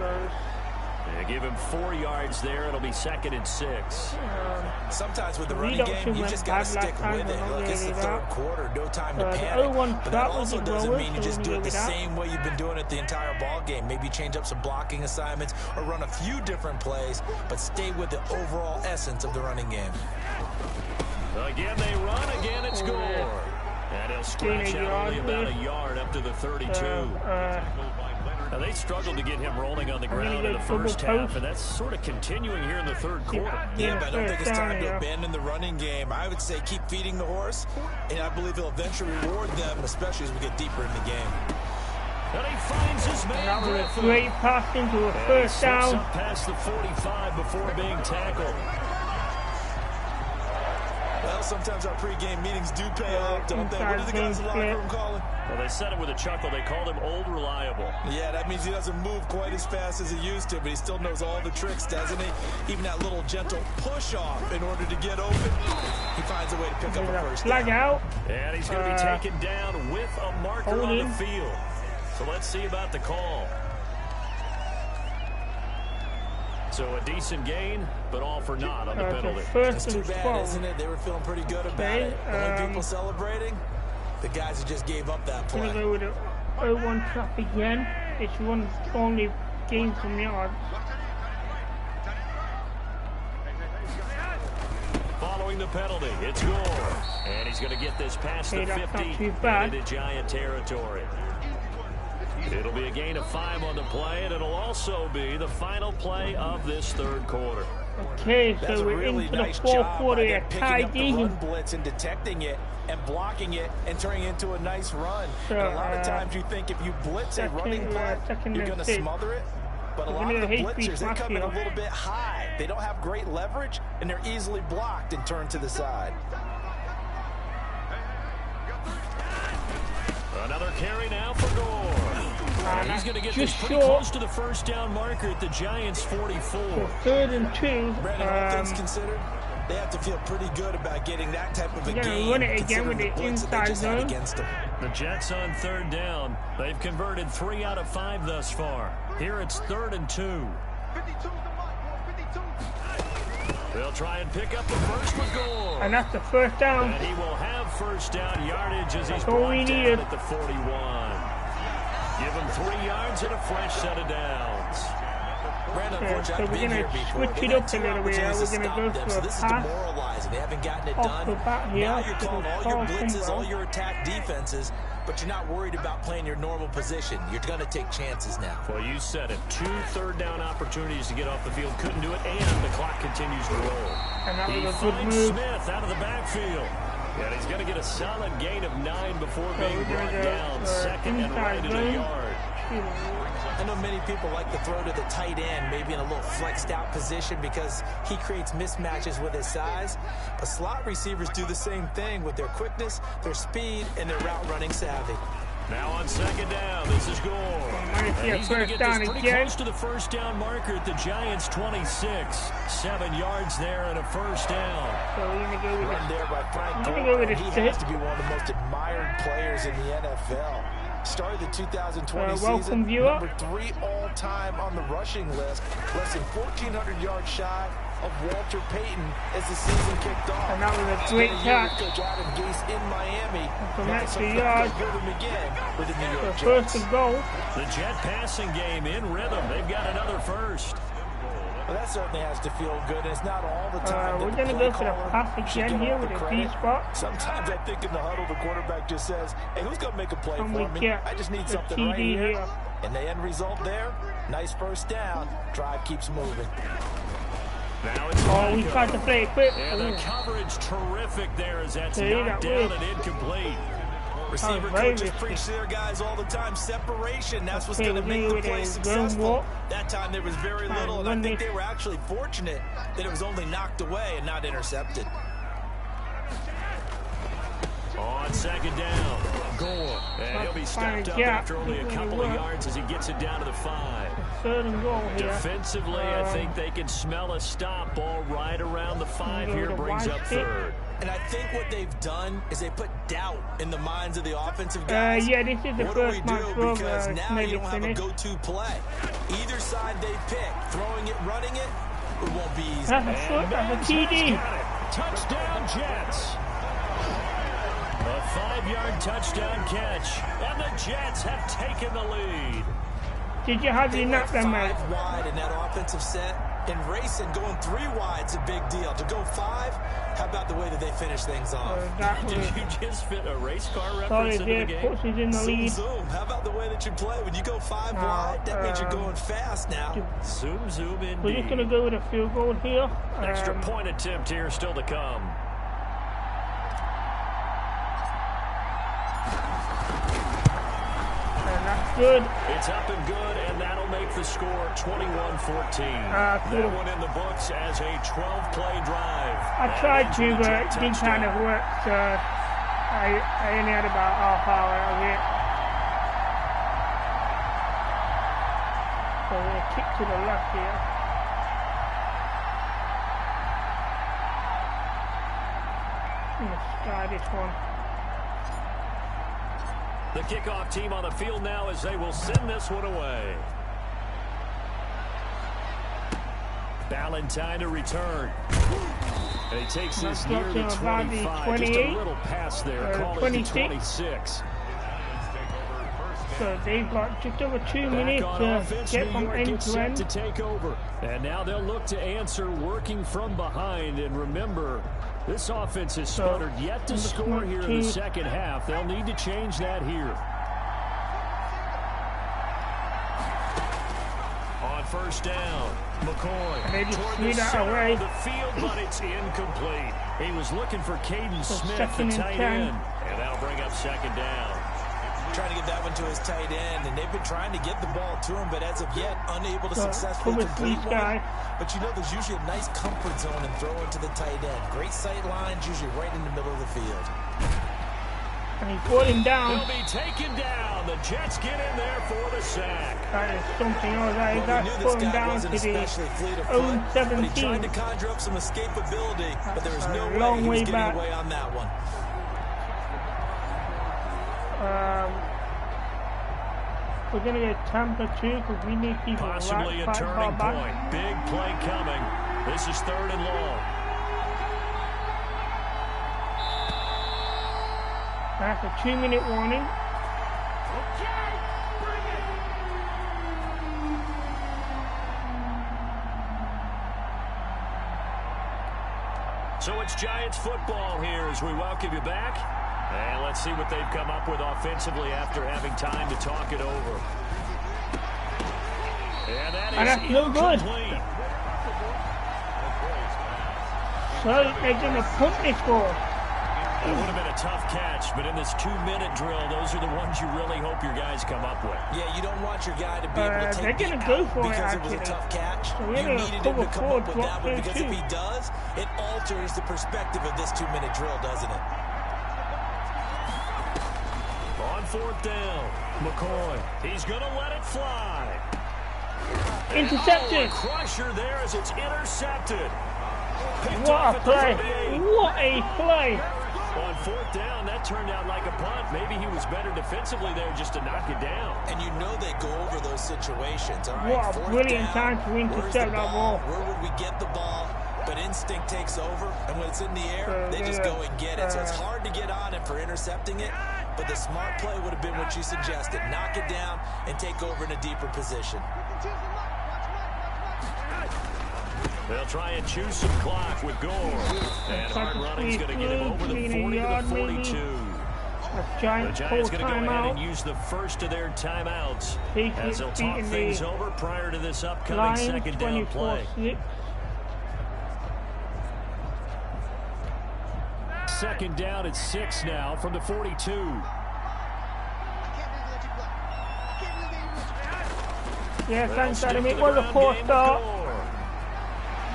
They give him 4 yards there. It'll be 2nd and 6. Sometimes with the running game, you just got to stick with it. Look, it's the 3rd quarter. No time to panic. But that also doesn't mean you just do it the same way you've been doing it the entire ball game. Maybe change up some blocking assignments or run a few different plays, but stay with the overall essence of the running game. Again, they run. Again, it's Gore. And he'll stretch out only about a yard up to the 32. Now, they struggled to get him rolling on the ground in the first half, and that's sort of continuing here in the 3rd quarter. Yeah, but I don't think it's time to abandon the running game. I would say keep feeding the horse, and I believe he'll eventually reward them, especially as we get deeper in the game. And he finds his man. That was a great pass into a 1st down. Up past the 45 before being tackled. Well, sometimes our pregame meetings do pay off, don't they? What are the guys in the locker room calling? Well, they said it with a chuckle. They called him Old Reliable. Yeah, that means he doesn't move quite as fast as he used to, but he still knows all the tricks, doesn't he? Even that little gentle push-off in order to get open. He finds a way to pick up a first down. Flag out. And he's going to be taken down with a marker on the field. So let's see about the call. So a decent gain, but all for naught on the penalty. It's too bad, isn't it? They were feeling pretty good about it. The only people celebrating, the guys who just gave up that play. Gonna go with a 0-1 trap again. It's one only gain from yards. Following the penalty, it's Gore. And he's going to get this past the 50 into Giant territory. It'll be a gain of 5 on the play, and it'll also be the final play of this 3rd quarter. Okay, so we're into the 4th quarter. Picking up the run blitz and detecting it and blocking it and turning it into a nice run. So, and a lot of times you think if you blitz a running play, you're going to smother it. But a lot of the blitzers, they come in a little bit high. They don't have great leverage, and they're easily blocked and turned to the side. Another carry now for Gore. He's going to get this pretty close to the first down marker at the Giants' 44. 3rd and 2. Brandon, all things considered, they have to feel pretty good about getting that type of a game. Run it again with the inside zone. The Jets on 3rd down. They've converted 3 out of 5 thus far. Here it's 3rd and 2. They'll try and pick up the first with Gore. And that's the 1st down. And he will have first down yardage as he's brought down at the 41. Give him 3 yards and a fresh set of downs. Brandon, so we're going to switch it up a little bit. We're going to go for a pass demoralizing. They haven't gotten it off done. the bat here. Now you're calling all your blitzes, all your attack defenses, but you're not worried about playing your normal position. You're going to take chances now. Well, you said it. 2 third-down opportunities to get off the field. Couldn't do it, and the clock continues to roll. And that He was a good finds move. Smith out of the backfield. And he's going to get a solid gain of 9 before being brought down. Second and right in the yard. I know many people like to throw to the tight end, maybe in a little flexed out position because he creates mismatches with his size. But slot receivers do the same thing with their quickness, their speed, and their route running savvy. Now on second down, this is Gore. And he's going to get this pretty close to the first down marker at the Giants' 26. 7 yards there and a first down. So we're going to go with Run there by Frank Gore. He has to be one of the most admired players in the NFL. Started the 2020 season, number 3 all-time on the rushing list, less than 1,400 yards shy of Walter Payton as the season kicked off. And that was a great catch. Coach Adam Gase in Miami. From extra yards, with the New York first and goal. The Jet passing game in rhythm. They've got another first. Well, that certainly has to feel good, and it's not all the time. We're going to go for the pass again here with a D spot. Sometimes I think in the huddle, the quarterback just says, hey, who's going to make a play And for we me? get I just need the something TD right here. here. And the end result there, nice first down. Drive keeps moving. Now it's we tried to play it quick. And the coverage terrific there as that's knocked down and incomplete. Receiver coaches preach to their guys all the time. Separation, that's what's going to make the play successful. That time there was very little, and I think they were actually fortunate that it was only knocked away and not intercepted. On second down, Gore. And he'll be stopped up after only a couple of yards as he gets it down to the 5. Third and goal here. Defensively, I think they can smell a stop ball right around the 5 here, brings up third. And I think what they've done is they put doubt in the minds of the offensive guys. Yeah, this is the first match for because now you don't have a go-to play. Either side they pick, throwing it, running it, it won't be easy. That's a TD. Touchdown Jets. A 5-yard touchdown catch, and the Jets have taken the lead. Did you have your nap then, mate? 5 wide in that offensive set, and racing going 3 wide's a big deal. To go 5, how about the way that they finish things off? Did you just fit a race car reference into the game? Puts us in the lead. Zoom. How about the way that you play? When you go 5 wide, that means you're going fast now. Zoom indeed. We're just going to go with a field goal here. Extra point attempt here still to come. That's good. It's up and good, and that'll make the score 21-14. Cool. That one in the books as a 12-play drive. I tried to, but it didn't kind of work, so I only had about half hour of it. So we're kick to the left here. Let's try this one. The kickoff team on the field now as they will send this one away. Ballantyne to return. And he takes this near the 25. Just a little pass there. Call it the 26. So they've got just over 2 minutes to get from end to end. To take over. And now they'll look to answer working from behind. And remember, this offense has sputtered yet to score here in the second half. They'll need to change that here. On first down, McCoy toward the center of the field, but it's incomplete. He was looking for Caden Smith, the tight end, and that'll bring up second down. Trying to get that one to his tight end, and they've been trying to get the ball to him, but as of yet, unable to successfully complete one. But you know, there's usually a nice comfort zone in throwing to the tight end. Great sight lines, usually right in the middle of the field. And he put him down. He'll be taken down. The Jets get in there for the sack. That is something else. That's put him down to the own 17. He tried to conjure up some escapability, but there was no way he was getting away on that one. We're going to get Tampa too because we need people possibly a turning point. Big play coming. This is 3rd and long. That's a 2-minute warning. So it's Giants football here as we welcome you back. And let's see what they've come up with offensively after having time to talk it over. And that is no good. Incomplete. So they're going to punt this ball. It would have been a tough catch, but in this 2-minute drill, those are the ones you really hope your guys come up with. Yeah, you don't want your guy to be able to take it out because it was a tough catch. So you needed him to come up with that one because too. if he does, it alters the perspective of this 2-minute drill, doesn't it? On 4th down, McCoy. He's going to let it fly. Intercepted. A crusher there as it's intercepted. What a play. What a play. On 4th down, that turned out like a punt. Maybe he was better defensively there just to knock it down. And you know they go over those situations. All right, what a brilliant time to intercept that ball. Where would we get the ball? But instinct takes over, and when it's in the air, they just go and get it. So it's hard to get on him for intercepting it, but the smart play would have been what you suggested. Knock it down and take over in a deeper position. They'll try and choose some clock with Gore. And hard running's going to get him over the 40 to the 42. The Giants going to go ahead and use the first of their timeouts as they'll talk things over prior to this upcoming second down play. Second down at 6 now from the 42. Yeah, thanks, Adam. It was a poor start.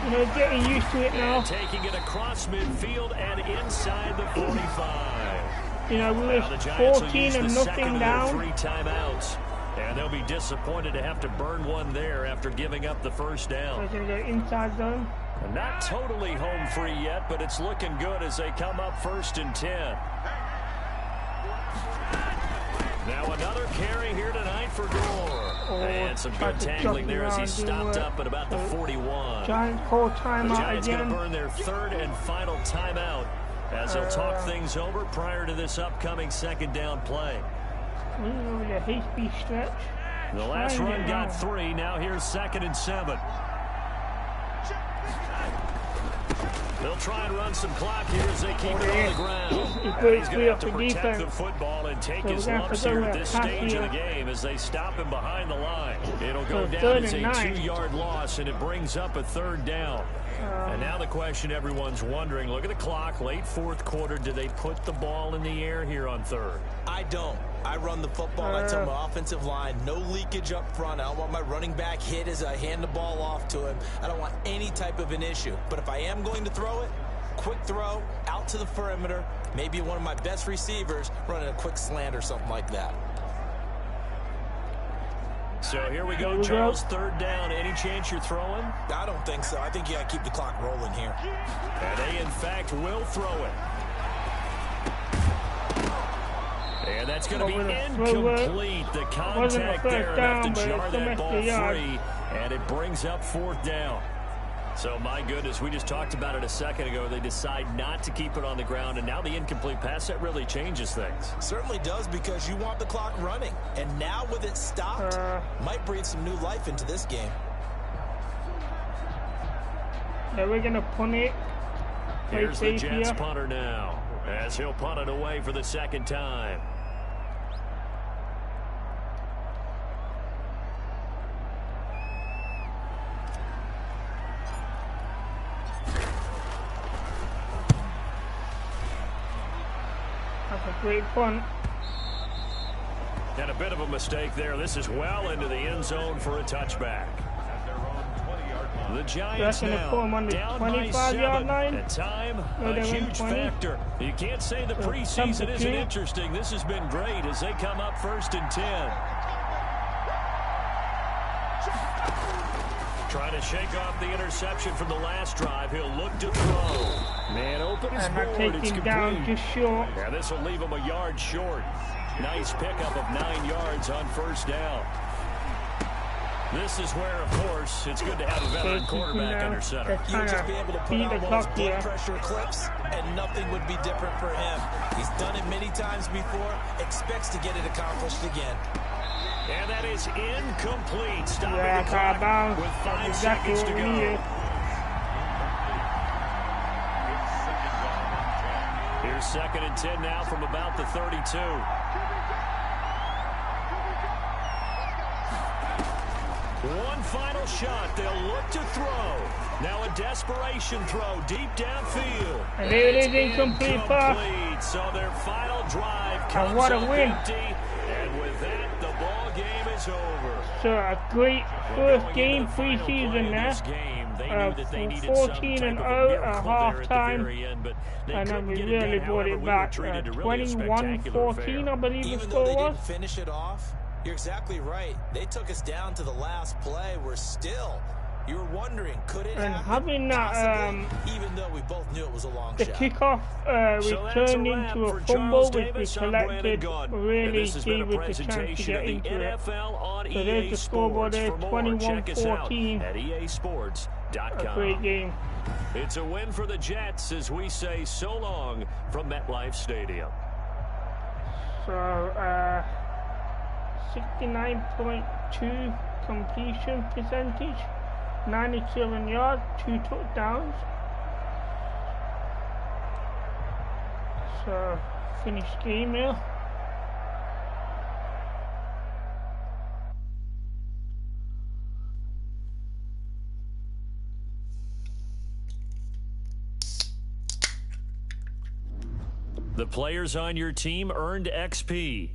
You know, getting used to it now. And taking it across midfield and inside the 45. You know, we were 14-0 down. 3 timeouts. And they'll be disappointed to have to burn one there after giving up the first down. They're going to go inside zone. And not totally home free yet, but it's looking good as they come up 1st and 10. Now another carry here tonight for Gore. And some good tackling there as he stopped up at about the 41. Giants call timeout. The Giants going to burn their 3rd and final timeout as they'll talk things over prior to this upcoming second down play. Over the hasty stretch. The last run got 3. Now here's 2nd and 7. They'll try and run some clock here as they keep it on the ground. He's going to have to protect the football and take his lumps here at this stage of the game as they stop him behind the line. It'll go down as a 2-yard loss, and it brings up a 3rd down. And now the question everyone's wondering, look at the clock, late 4th quarter, do they put the ball in the air here on 3rd? I don't. I run the football. I tell my offensive line, no leakage up front. I don't want my running back hit as I hand the ball off to him. I don't want any type of an issue. But if I am going to throw it, quick throw, out to the perimeter, maybe one of my best receivers running a quick slant or something like that. So here we go, Charles, 3rd down. Any chance you're throwing? I don't think so. I think you got to keep the clock rolling here. And they, in fact, will throw it. And that's going to be incomplete. The contact there enough to jar that ball free, and it brings up 4th down. So, my goodness, we just talked about it a second ago. They decide not to keep it on the ground, and now the incomplete pass, that really changes things. Certainly does, because you want the clock running. And now with it stopped, might breathe some new life into this game. Yeah, we're going to punt it. Here's the Jets punter now, as he'll punt it away for the 2nd time. That's a great punt. And a bit of a mistake there. This is well into the end zone for a touchback. The Giants now down by 7. And time, a huge factor. You can't say the preseason isn't interesting. This has been great as they come up 1st and 10. Trying to shake off the interception from the last drive. He'll look to throw. Man open his board. It's complete. Down just short. Yeah, this will leave him a yard short. Nice pickup of 9 yards on 1st down. This is where, of course, it's good to have a veteran quarterback under center. You'll just be able to put on one of those blood pressure clips, and nothing would be different for him. He's done it many times before, expects to get it accomplished again. And that is incomplete. Stopping the clock with 5 seconds to go. Here's 2nd and 10 now from about the 32. One final shot. They'll look to throw. Now a desperation throw deep downfield. And there it is, incomplete pass. So their final drive comes And what a up win. empty. And with that, the ball game is over. So a great first game preseason there. 14 and 0 at halftime, and then we really brought it back. 21-14, I believe the Even score though they was. didn't finish it off, you're exactly right. They took us down to the last play. We're still, you were wondering, could it And happen? having that, Possibly, even though we both knew it was a long the shot. kickoff returned into a fumble, which we collected, really gave us a chance to get into it. So there's the scoreboard there, 21-14. At EASports.com. A great game. It's a win for the Jets as we say so long from MetLife Stadium. So 69.2 completion percentage, 97 yards, 2 touchdowns. So finished game here. The players on your team earned XP.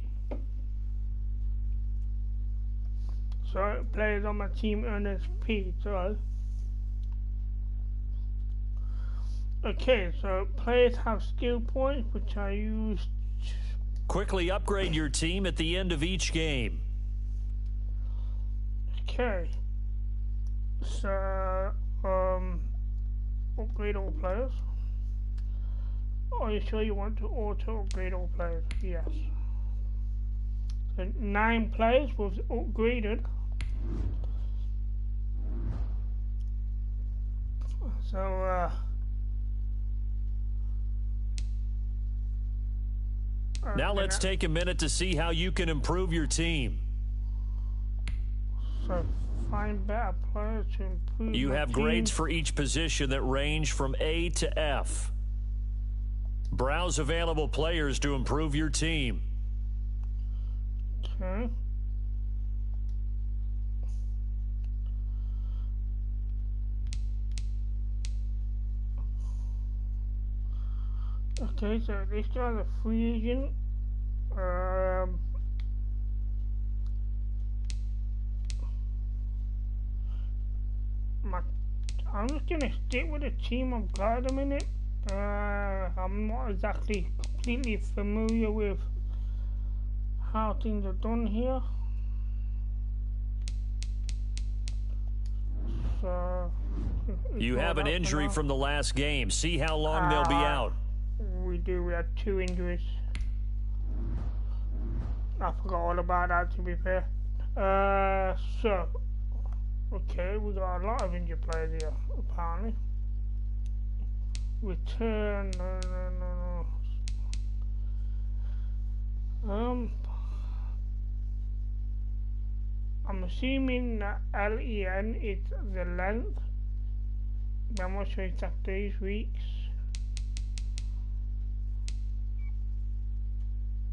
So players on my team earned XP. So okay, so players have skill points which I used. Quickly upgrade your team at the end of each game. Okay. So upgrade all players. Are you sure you want to auto upgrade all players? Yes. So 9 players was upgraded. So now let's take a minute to see how you can improve your team. So find better players to improve. You my have team. grades for each position that range from A to F. Browse available players to improve your team. Okay. Okay, so this guy's a free agent. I'm just gonna stick with the team I've got at the minute. I'm not exactly completely familiar with how things are done here. So You have an injury from the last game. See how long they'll be out. We do. We had 2 injuries. I forgot all about that, to be fair. So okay, we got a lot of injured players here, apparently. Return, no. I'm assuming that LEN is the length. I'm not sure exact days, weeks.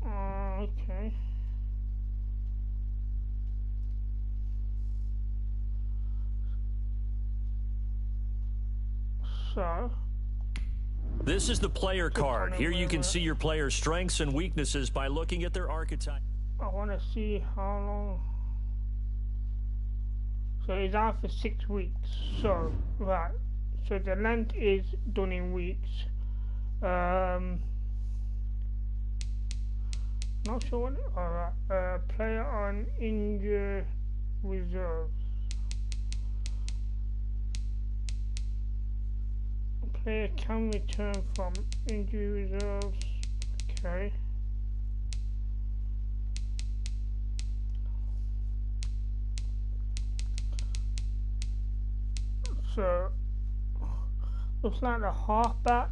Okay. So This is the player card. Here you can see your player's strengths and weaknesses by looking at their archetype. I want to see how long. So it's out for 6 weeks. So right. So the length is done in weeks. Not sure what. Alright. Player on injured reserves. Player can return from injury reserves. Okay. So looks like the halfback.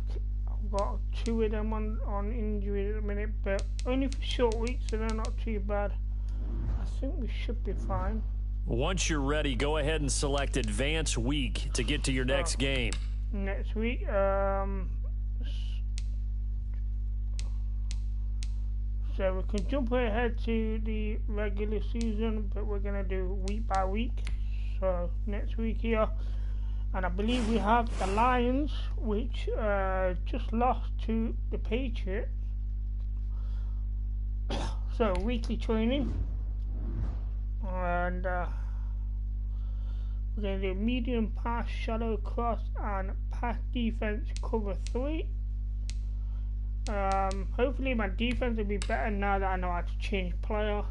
I've got 2 of them on injury at the minute, but only for short weeks, so they're not too bad. I think we should be fine. Once you're ready, go ahead and select Advance Week to get to your next game. Next week, So we can jump ahead to the regular season, but we're going to do week by week. So next week here, and I believe we have the Lions, which just lost to the Patriots. So weekly training, and we're going to do medium pass, shallow cross, and pass defense cover 3. Hopefully my defense will be better now that I know how to change player.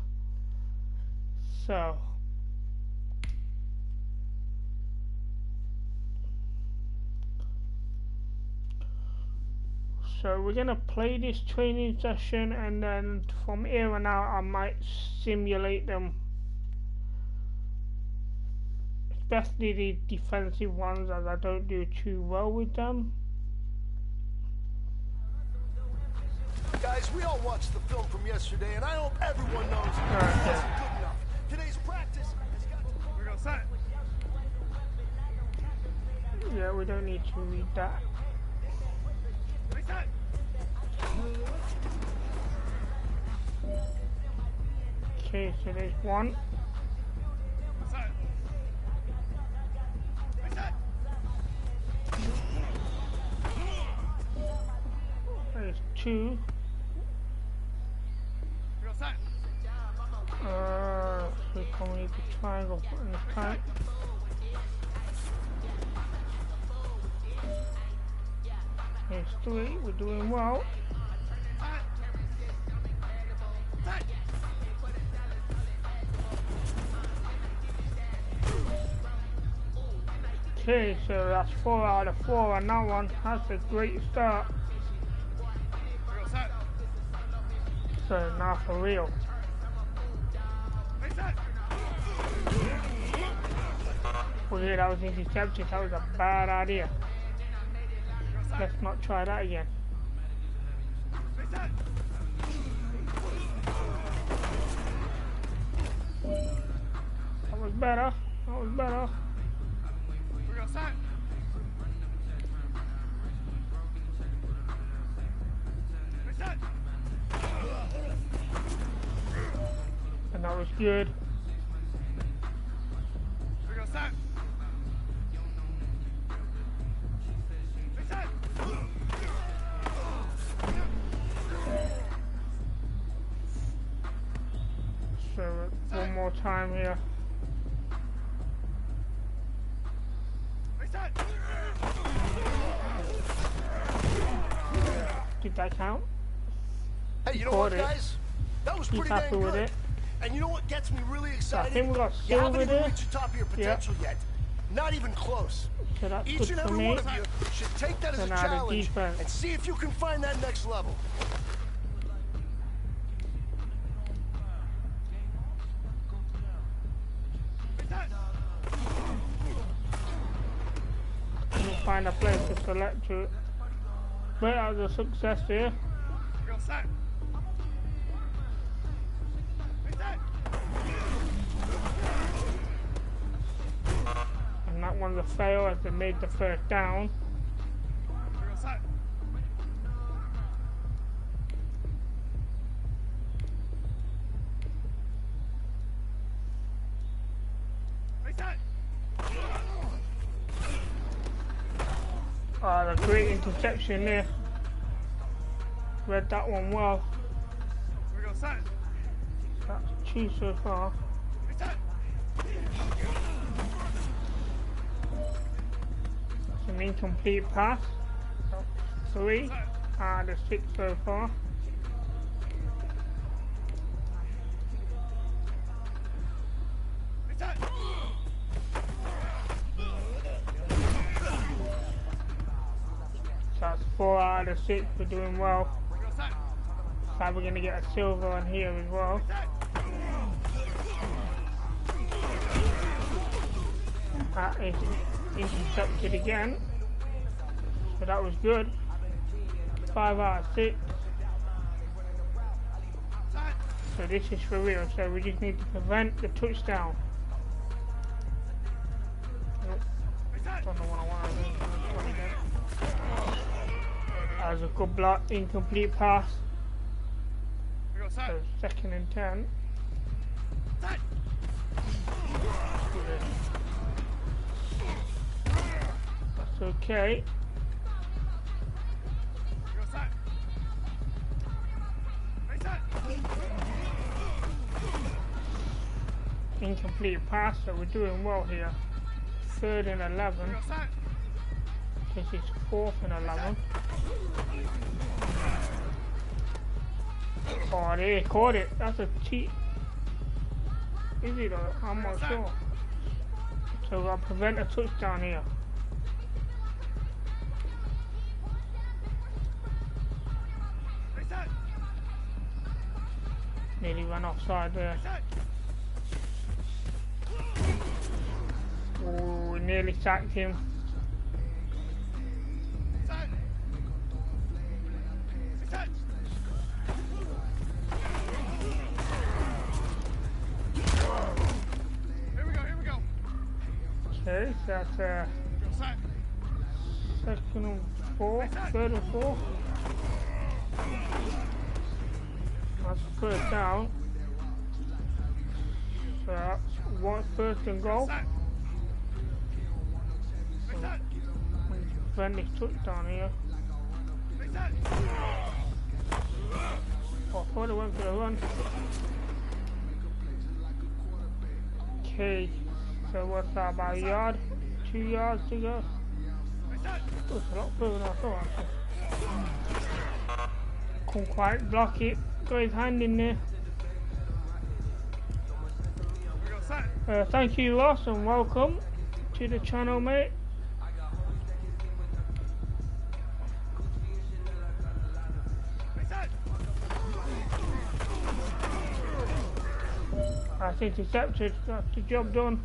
So we're gonna play this training session, and then from here on out I might simulate them, especially the defensive ones, as I don't do too well with them. Guys, we all watched the film from yesterday, and I hope everyone knows it wasn't good enough. Today's practice has got to... We're gonna set. Yeah, we don't need to read that. Reset. Okay, so there's 1. Set. Reset. There's 2. We're gonna set. So can we use the triangle button this time? There's 3, we're doing well. Okay, so that's 4 out of 4 on that one. That's a great start. So now for real. Okay, that was intercepted. That was a bad idea. Let's not try that again. That was better. That was better. And that was good. So one more time here. Did that count? Hey, you know what, guys? That was pretty dang good. It. And you know what gets me really excited? I think we got you haven't even there. reached the top of your potential yet. Not even close. So that's each and every one of you should take that as a challenge and see if you can find that next level. Find a place to select it. But that was a success here. And that one's a fail as they made the first down. A great interception there. Read that one well. That's 2 so far. That's an incomplete pass. 3 out of 6 so far. That's 4 out of 6, we're doing well. So we're going to get a silver on here as well. That is intercepted again. So that was good. 5 out of 6. So this is for real, so we just need to prevent the touchdown. Nope. Don't know what I want to do. That was a good block, incomplete pass. So 2nd and 10. That's okay. Incomplete pass, so we're doing well here. 3rd and 11. This is 4th and 11. Oh, they caught it. That's a cheat. Is it though? I'm not sure. So we'll prevent a touchdown here. Nearly ran offside there. Oh, we nearly sacked him. Okay, so that's 2nd and 4, 3rd and 4. That's 1st down. So that's 1st and goal. So prevent this touchdown here. Oh, I thought it went for the run. Okay. So what's that, about a yard? 2 yards to go? Oh, it's a lot further than I thought, actually. Couldn't quite block it. Got his hand in there. Thank you, Ross, and welcome to the channel, mate. That's intercepted. That's the job done.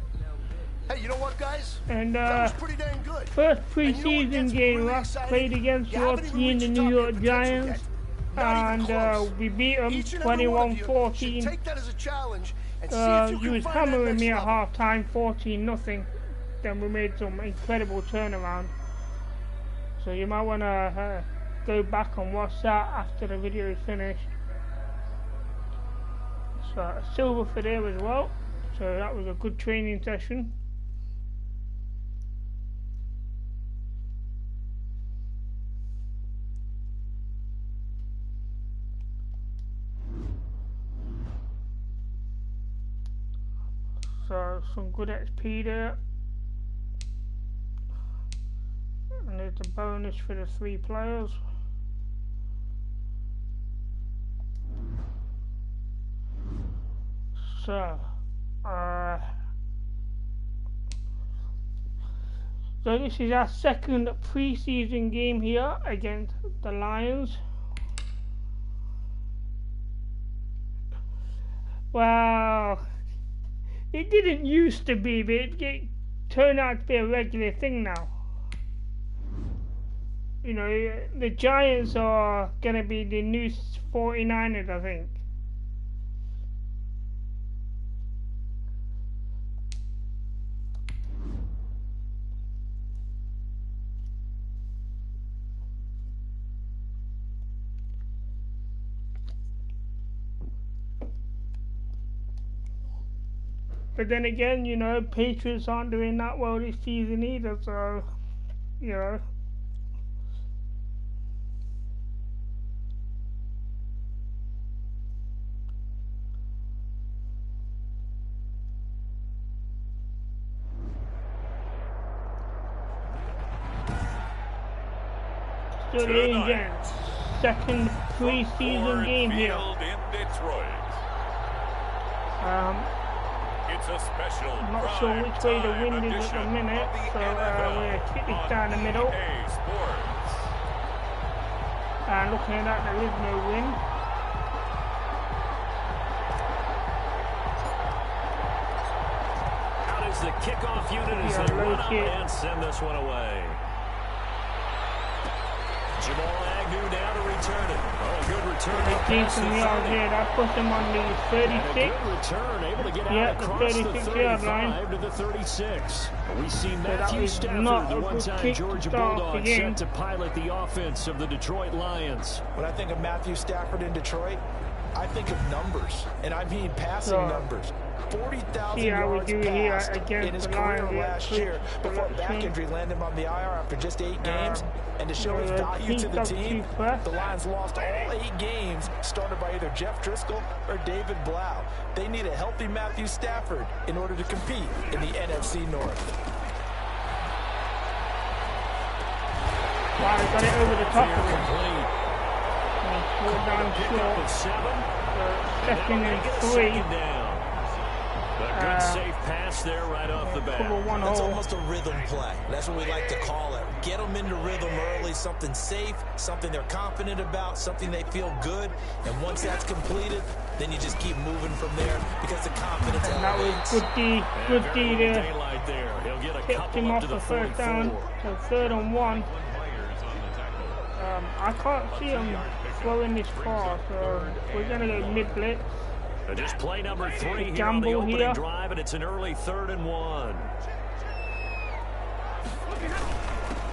Hey, you know what, guys? And that was pretty dang good. First preseason game, Ross played against your team, the New York Giants, and we beat them 21-14. Take that as a challenge and you was hammering me at half-time, 14-0. Then we made some incredible turnaround. So you might want to go back and watch that after the video is finished. So a silver for there as well. So that was a good training session. So some good XP there. And there's a bonus for the 3 players. So this is our 2nd preseason game here against the Lions. Wow. It didn't used to be, but it turned out to be a regular thing now. You know, the Giants are going to be the new 49ers, I think. But then again, you know, Patriots aren't doing that well this season either, so, you know. Still in again. 2nd preseason game here. In Detroit. It's a special I'm not sure which way the wind is at the minute, so we'll kick this down the middle. And looking at that, there is no wind. Out is the kickoff unit as they run up and send this one away. Jamal Agnew now to return it. Oh, good return. Decent yard here. That puts him on the 36. Return, able to get out across the 35 to the 36. We see Matthew Stafford, the one-time Georgia Bulldog, set to pilot the offense of the Detroit Lions. When I think of Matthew Stafford in Detroit, I think of numbers, and I mean passing numbers. 40,000 yards passed in his career last year before back injury landed him on the IR after just 8 games. And to show his value to the team, the Lions lost all 8 games started by either Jeff Driscoll or David Blau. They need a healthy Matthew Stafford in order to compete in the NFC North. Wow, he got it over the top of it. Down short. Second and 3. A good safe pass there right off the bat. That's almost a rhythm play. That's what we like to call it. Get them into rhythm early, something safe, something they're confident about, something they feel good. And once that's completed, then you just keep moving from there because the confidence elevates. That was good D there. He'll get a Kept him off the first down. So 3rd and 1. I can't see him throwing this far, so we're going to go mid-blitz. Just play number 3 here on the opening drive, and it's an early 3rd and 1.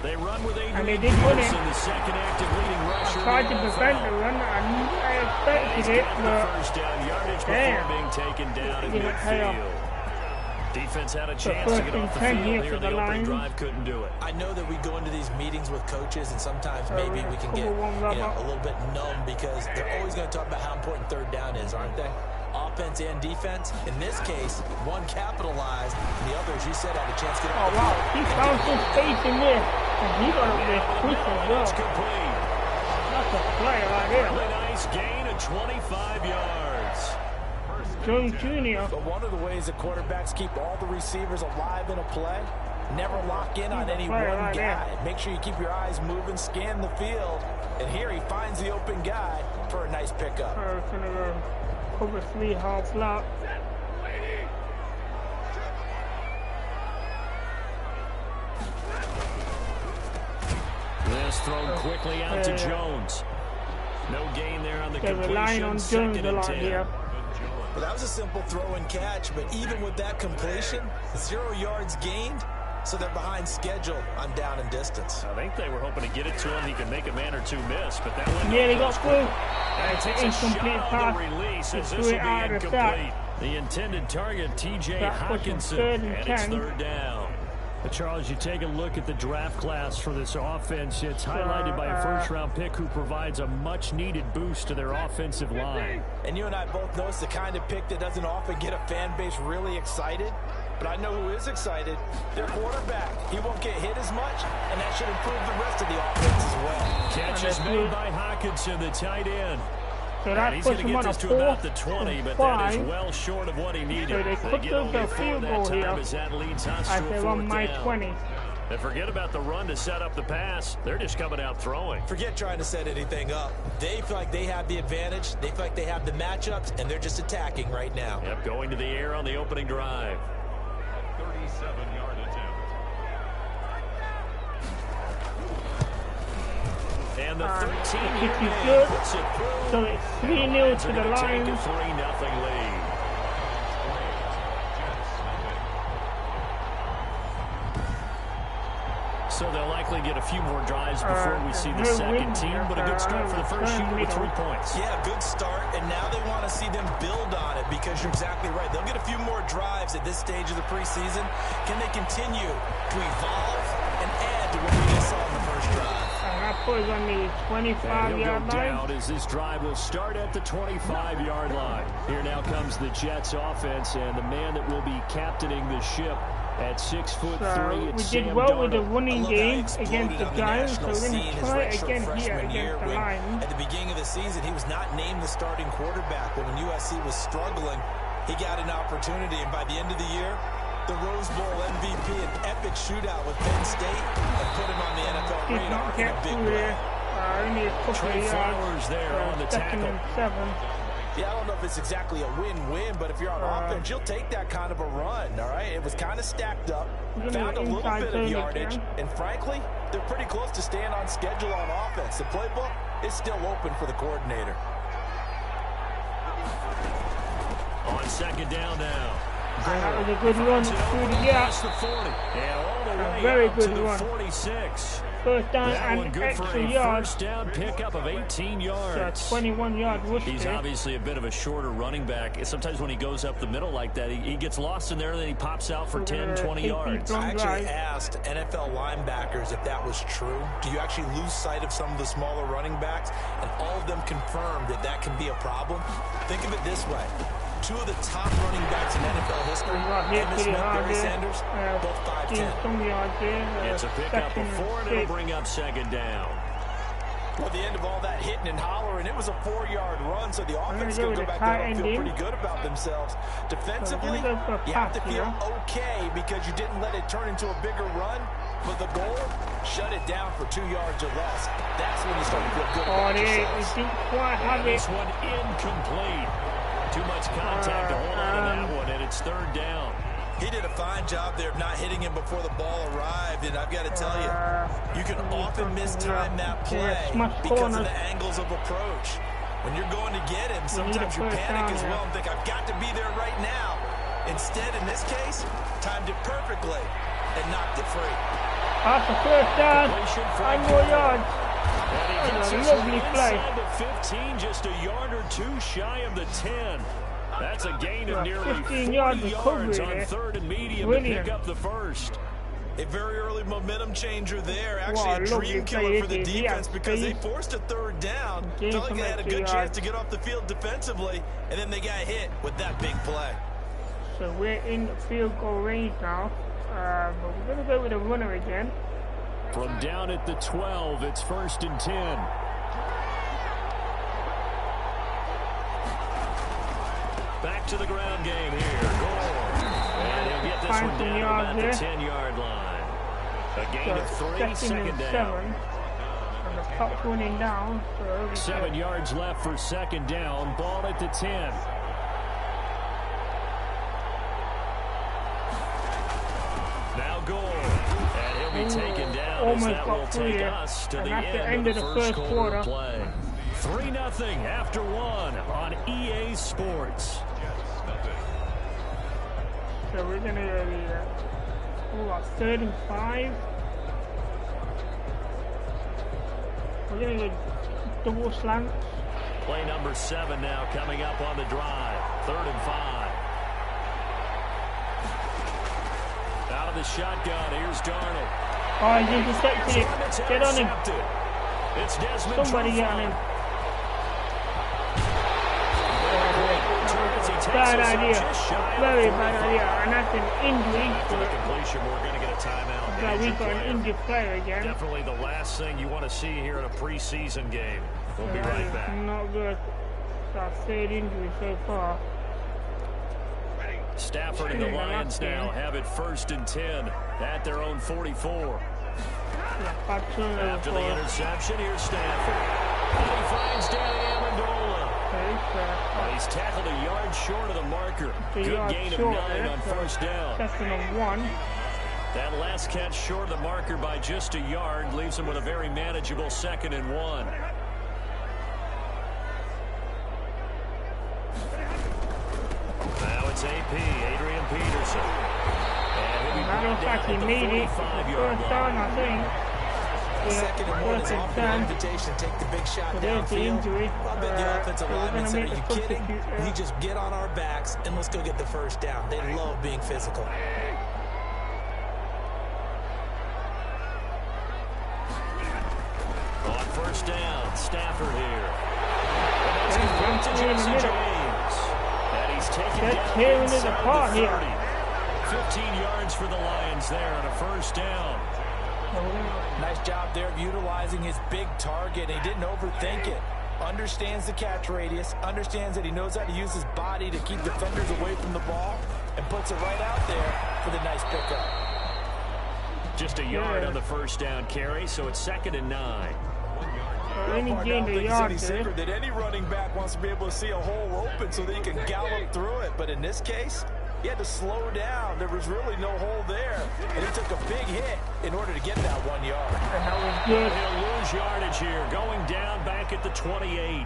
They run with Adrian Peterson, the second active leading rusher. I tried to prevent the run. I expected it, but first down yardage before being taken down in midfield. Defense had a chance to get off the field here. The opening drive couldn't do it. I know that we go into these meetings with coaches, and sometimes maybe we can get a little bit numb because they're always going to talk about how important 3rd down is, aren't they? Offense and defense. In this case, one capitalized, and the other, as you said, had a chance to get off the field. He found some space in there, and he got up there quick as well. That's complete. That's a play right there. Really nice gain of 25 yards. Jones Jr. But one of the ways that quarterbacks keep all the receivers alive in a play, never lock in on any one guy. Make sure you keep your eyes moving, scan the field, and here he finds the open guy for a nice pickup. Cover 3 half lap. This thrown quickly out to Jones. No gain there on the completion. They're relying on Jones a lot here. Well, that was a simple throw and catch, but even with that completion, 0 yards gained, so they're behind schedule on down and distance. I think they were hoping to get it to him. He could make a man or 2 miss, but that one. Yeah, they got through. It's an incomplete pass. Release as this will be incomplete. The intended target, T.J. Hawkinson, and it's 3rd down. But Charles, you take a look at the draft class for this offense. It's highlighted by a first-round pick who provides a much-needed boost to their offensive line. And you and I both know it's the kind of pick that doesn't often get a fan base really excited. But I know who is excited. Their quarterback. He won't get hit as much, and that should improve the rest of the offense as well. Catch is made by Hawkinson, the tight end. So that he's puts going to get this to about the 20, but that is well short of what he needed. So they could go to a field goal here as that leads us as they run my 20. And forget about the run to set up the pass. They're just coming out throwing. Forget trying to set anything up. They feel like they have the advantage. They feel like they have the matchups, and they're just attacking right now. Yep, going to the air on the opening drive. 37-yard attempt. And the 13 is good. So it's 3-0 to the Lions. 3-0 lead. So they'll likely get a few more drives before we see the second team, but a good start for the first shooter with 3 points. Yeah, good start, and now they want to see them build on it because you're exactly right. They'll get a few more drives at this stage of the preseason. Can they continue to evolve and add to what we just saw in the first drive? That puts on the 25-yard line. Down as this drive will start at the 25-yard line. Here now comes the Jets offense, and the man that will be captaining the ship at 6'3". We did well with the running game against the Giants, so we're going to try it again here against the Lions. At the beginning of the season, he was not named the starting quarterback, but when USC was struggling, he got an opportunity, and by the end of the year, the Rose Bowl MVP, an epic shootout with Penn State, and put him on the NFL radar in a big way. Only a couple of yards there on the tackle. 2nd and 7. Yeah, I don't know if it's exactly a win-win, but if you're on offense, you'll take that kind of a run, all right? It was kind of stacked up, found a little bit of yardage, and frankly, they're pretty close to staying on schedule on offense. The playbook is still open for the coordinator. On 2nd down now. That was a good run through the gap. The 40. And all the way very up good to the run. 46. first down That one and good for extra a yards. first down pickup of 18 yards. 21-yard rush. He's obviously a bit of a shorter running back. Sometimes when he goes up the middle like that, he gets lost in there and then he pops out for 10, 20 yards. I actually asked NFL linebackers if that was true. Do you actually lose sight of some of the smaller running backs? And all of them confirmed that that can be a problem. Think of it this way. Two of the top running backs in NFL history, Emmitt Smith, Barry Sanders, both 5'10". It's a pickup of 4, and it'll bring up second down. Well, the end of all that hitting and hollering, it was a 4-yard run, so the offense is going to go back there and feel pretty good about themselves. Defensively, you have to feel okay because you didn't let it turn into a bigger run, but the goal, shut it down for 2 yards or less. That's when you start to feel good about yourselves. This one incomplete. Too much contact to hold on to that one, and it's third down. He did a fine job there of not hitting him before the ball arrived, and I've got to tell you, you can often mistime that play because of the angles of approach. When you're going to get him, sometimes you panic as well and think, I've got to be there right now. Instead, in this case, timed it perfectly and knocked it free. That's the first down, 5 more yards. And he gets us inside the 15, just a yard or two shy of the 10. That's a gain of nearly 40 yards on third and medium to pick up the first. A very early momentum changer there. Actually, a dream killer for the defense because they forced a third down. Felt like they had a good chance to get off the field defensively, and then they got hit with that big play. So we're in field goal range now. But we're going to go with a runner again. From down at the 12, it's 1st and 10. Back to the ground game here. Gore. And he'll get this one down about the 10-yard line. A gain of 3, second down. And the clock's running down. 7 yards left for second down. Ball at the 10. Now Gore. And he'll be taken down as that will take us to the end of the first quarter of play. 3-0 after 1 on EA Sports. So we're going to go 3rd and 5. We're going to go double slants. Play number 7 now coming up on the drive. 3rd and 5. Out of the shotgun, here's Darnold. Oh, he's intercepted it. Get on him. It's Desmond Somebody get on him. Bad idea. Very bad idea. And that's an injury. After the completion, we're going to get a timeout. Yeah, we've got an injured player again. Definitely the last thing you want to see here in a preseason game. We'll be right back. Not good. It's our 3rd injury so far. Stafford and the Lions now have it 1st and 10 at their own 44. After the interception, here's Stafford. And he finds Danny Amendola. He's tackled a yard short of the marker. Good gain of 9 on 1st down. Second and 1. That last catch short of the marker by just a yard leaves him with a very manageable 2nd and 1. Now it's AP, Adrian Peterson. And he'll be brought down at the 45-yard line. I think. Second and 1 is off the invitation. Take the big shot downfield. I bet the offensive lineman said, are you kidding? We just get on our backs and let's go get the first down. They love being physical. On 1st down, Stafford here. And that's complete to Jesse James. And he's taken down inside the 30. 15 yards for the Lions there on a 1st down. Nice job there of utilizing his big target. He didn't overthink it. Understands the catch radius. Understands that he knows how to use his body to keep defenders away from the ball. And puts it right out there for the nice pickup. Just a yard on the 1st down carry, so it's 2nd and 9. Any gain a yard there. That any running back wants to be able to see a hole open so that he can gallop through it. But in this case, he had to slow down. There was really no hole there. And he took a big hit in order to get that 1 yard. And that was good. He'll lose yardage here. Going down back at the 28.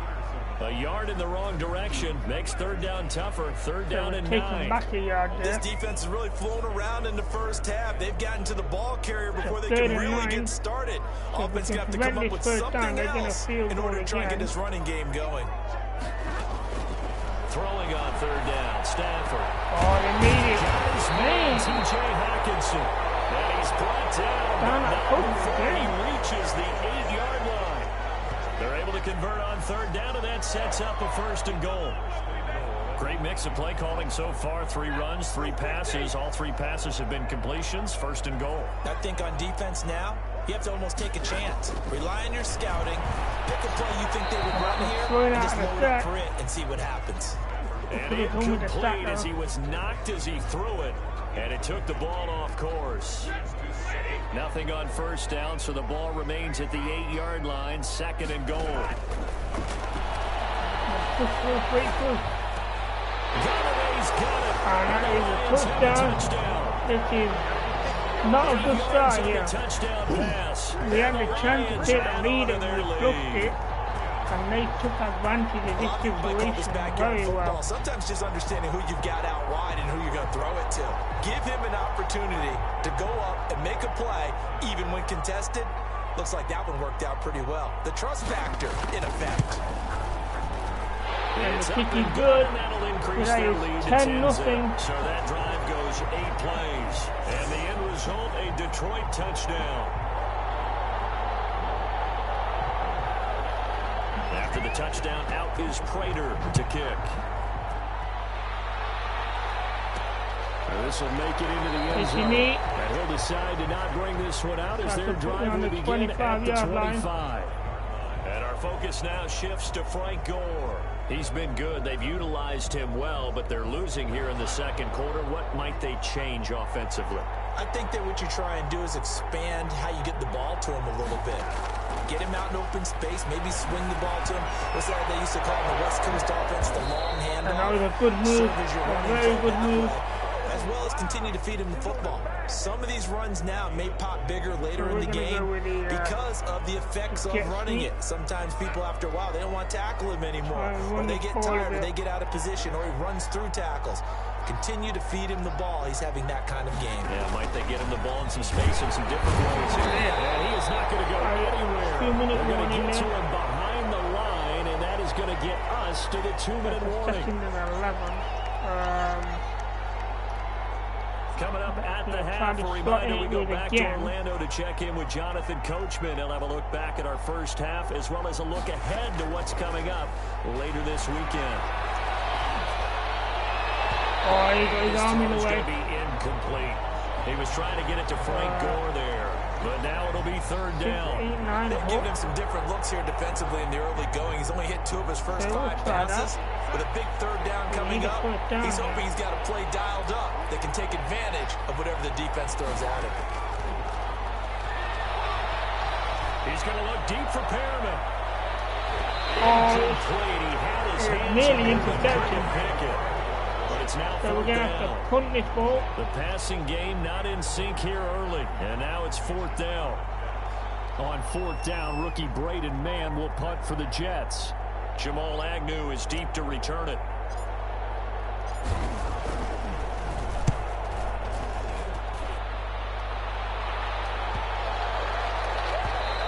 A yard in the wrong direction makes third down tougher. Third down and 9. Back a yard there. This defense is really flown around in the first half. They've gotten to the ball carrier before they can really get started. Offense got to come up with something else in order to try and get this running game going. Throwing on third down, Stafford. Oh, they made it. Man. T.J. Hawkinson. And he's brought down. He reaches the 8-yard line. They're able to convert on third down, and that sets up a first and goal. Great mix of play calling so far. 3 runs, 3 passes. All 3 passes have been completions. First and goal. I think on defense now, you have to almost take a chance. Rely on your scouting. Pick a play you think they would run here, and just load up for it and see what happens. And incomplete as he was knocked as he threw it. And it took the ball off course. Nothing on first down, so the ball remains at the 8-yard line. Second and goal. Galloway's got it. That is a touchdown. This is not a good start here. We had a chance to take the lead and we fluffed it. And they took advantage of this situation very well. Sometimes just understanding who you've got out wide and who you're going to throw it to. Give him an opportunity to go up and make a play, even when contested. Looks like that one worked out pretty well. The trust factor in effect. And the kick is good. That is 10-0. So that drive goes 8 plays. And the end result, a Detroit touchdown. After the touchdown, out is Prater to kick. This will make it into the end zone. And he'll decide to not bring this one out as their drive will begin at the 25. And our focus now shifts to Frank Gore. He's been good. They've utilized him well, but they're losing here in the second quarter. What might they change offensively? I think that what you try and do is expand how you get the ball to him a little bit. Get him out in open space, maybe swing the ball to him. What's that they used to call in the West Coast offense, the long handoff. And that was a good move, a very good move. As well as continue to feed him the football. Some of these runs now may pop bigger later in the game because of the effects of running it. Sometimes people, after a while, they don't want to tackle him anymore. Or they get tired, or they get out of position, or he runs through tackles. Continue to feed him the ball. He's having that kind of game. Yeah, might they get him the ball in some space in some different ways here. Yeah, he is not going to go anywhere. They're going to get to him behind the line, and that is going to get us to the 2-minute warning. Second and 11. Coming up at the half, a reminder, we go back to Orlando to check in with Jonathan Coachman. He'll have a look back at our first half as well as a look ahead to what's coming up later this weekend. Oh, he got his arm in the way. It's going to be incomplete. He was trying to get it to Frank Gore there, but now it'll be third down. They've given him some different looks here defensively in the early going. He's only hit 2 of his first 5 passes. With a big third down coming up, he's hoping he's got a play dialed up that can take advantage of whatever the defense throws at him. He's going to look deep for Perriman. Incomplete. He had his hands nearly interception. But it's now so we're going to have to punt this ball. The passing game not in sync here early. And now it's 4th down. On 4th down, rookie Braden Mann will punt for the Jets. Jamal Agnew is deep to return it.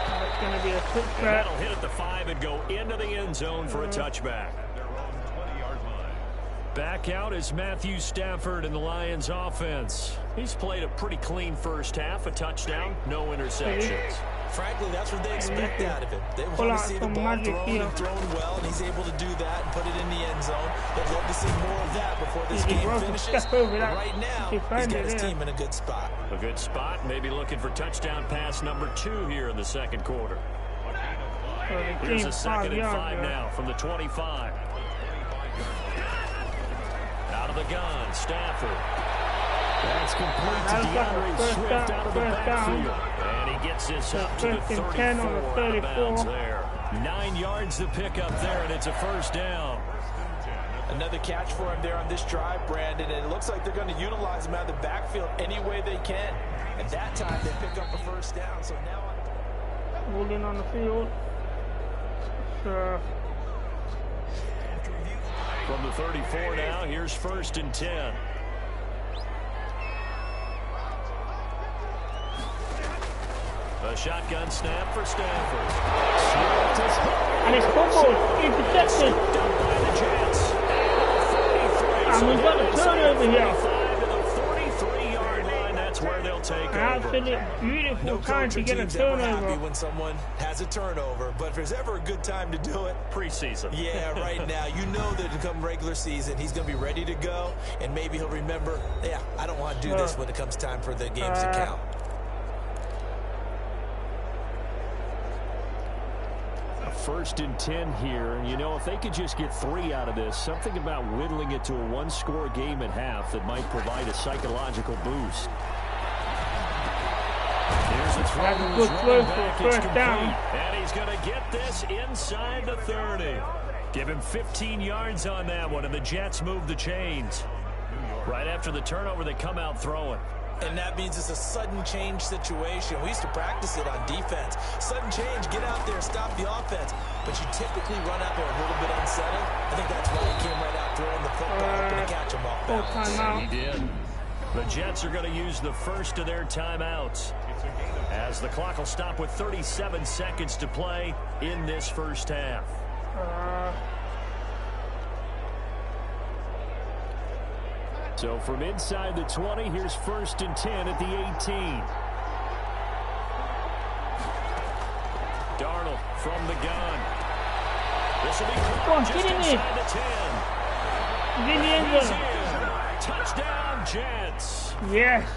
That's going to be a quick threat. That'll hit at the 5 and go into the end zone for a touchback. Back out is Matthew Stafford in the Lions offense. He's played a pretty clean first half, a touchdown, no interceptions. Frankly, that's what they expect out of him. They want to see the ball thrown and thrown well, and he's able to do that and put it in the end zone. They'd love to see more of that before this game finishes. But right now, he's got his team in a good spot. A good spot, maybe looking for touchdown pass number 2 here in the second quarter. Here's a 2nd and 5 now from the 25. Out of the gun, Stafford. That's complete to DeAndre Swift out of the backfield. And he gets this up to the 34 out of bounds there. 9 yards to pick up there, and it's a first down. Another catch for him there on this drive, Brandon, and it looks like they're going to utilize him out of the backfield any way they can. At that time, they pick up a first down, so now... Holding on the field. From the 34 now, here's 1st and 10. A shotgun snap for Stafford. And it's fumbled. Intercepted. And we've got a turnover here. Where they'll take over. Absolute beautiful time to get a turnover. Happy when someone has a turnover, but if there's ever a good time to do it, preseason. Yeah, right now. You know that to come regular season, he's going to be ready to go, and maybe he'll remember, yeah, I don't want to do this when it comes time for the games to count. A 1st and 10 here. You know, if they could just get 3 out of this, something about whittling it to a 1-score game at half that might provide a psychological boost. Here's a throw. Good throw for first down. And he's going to get this inside the 30. Give him 15 yards on that one, and the Jets move the chains. Right after the turnover, they come out throwing. And that means it's a sudden change situation. We used to practice it on defense. Sudden change, get out there, stop the offense. But you typically run out there a little bit unsettled. I think that's why he came right out throwing the football up and catch him off balance. He did. The Jets are going to use the first of their timeouts, as the clock will stop with 37 seconds to play in this first half. So from inside the 20, here's 1st and 10 at the 18. Darnold from the gun. This will be just inside the 10. He's in the end zone. Touchdown, Jets. Yes.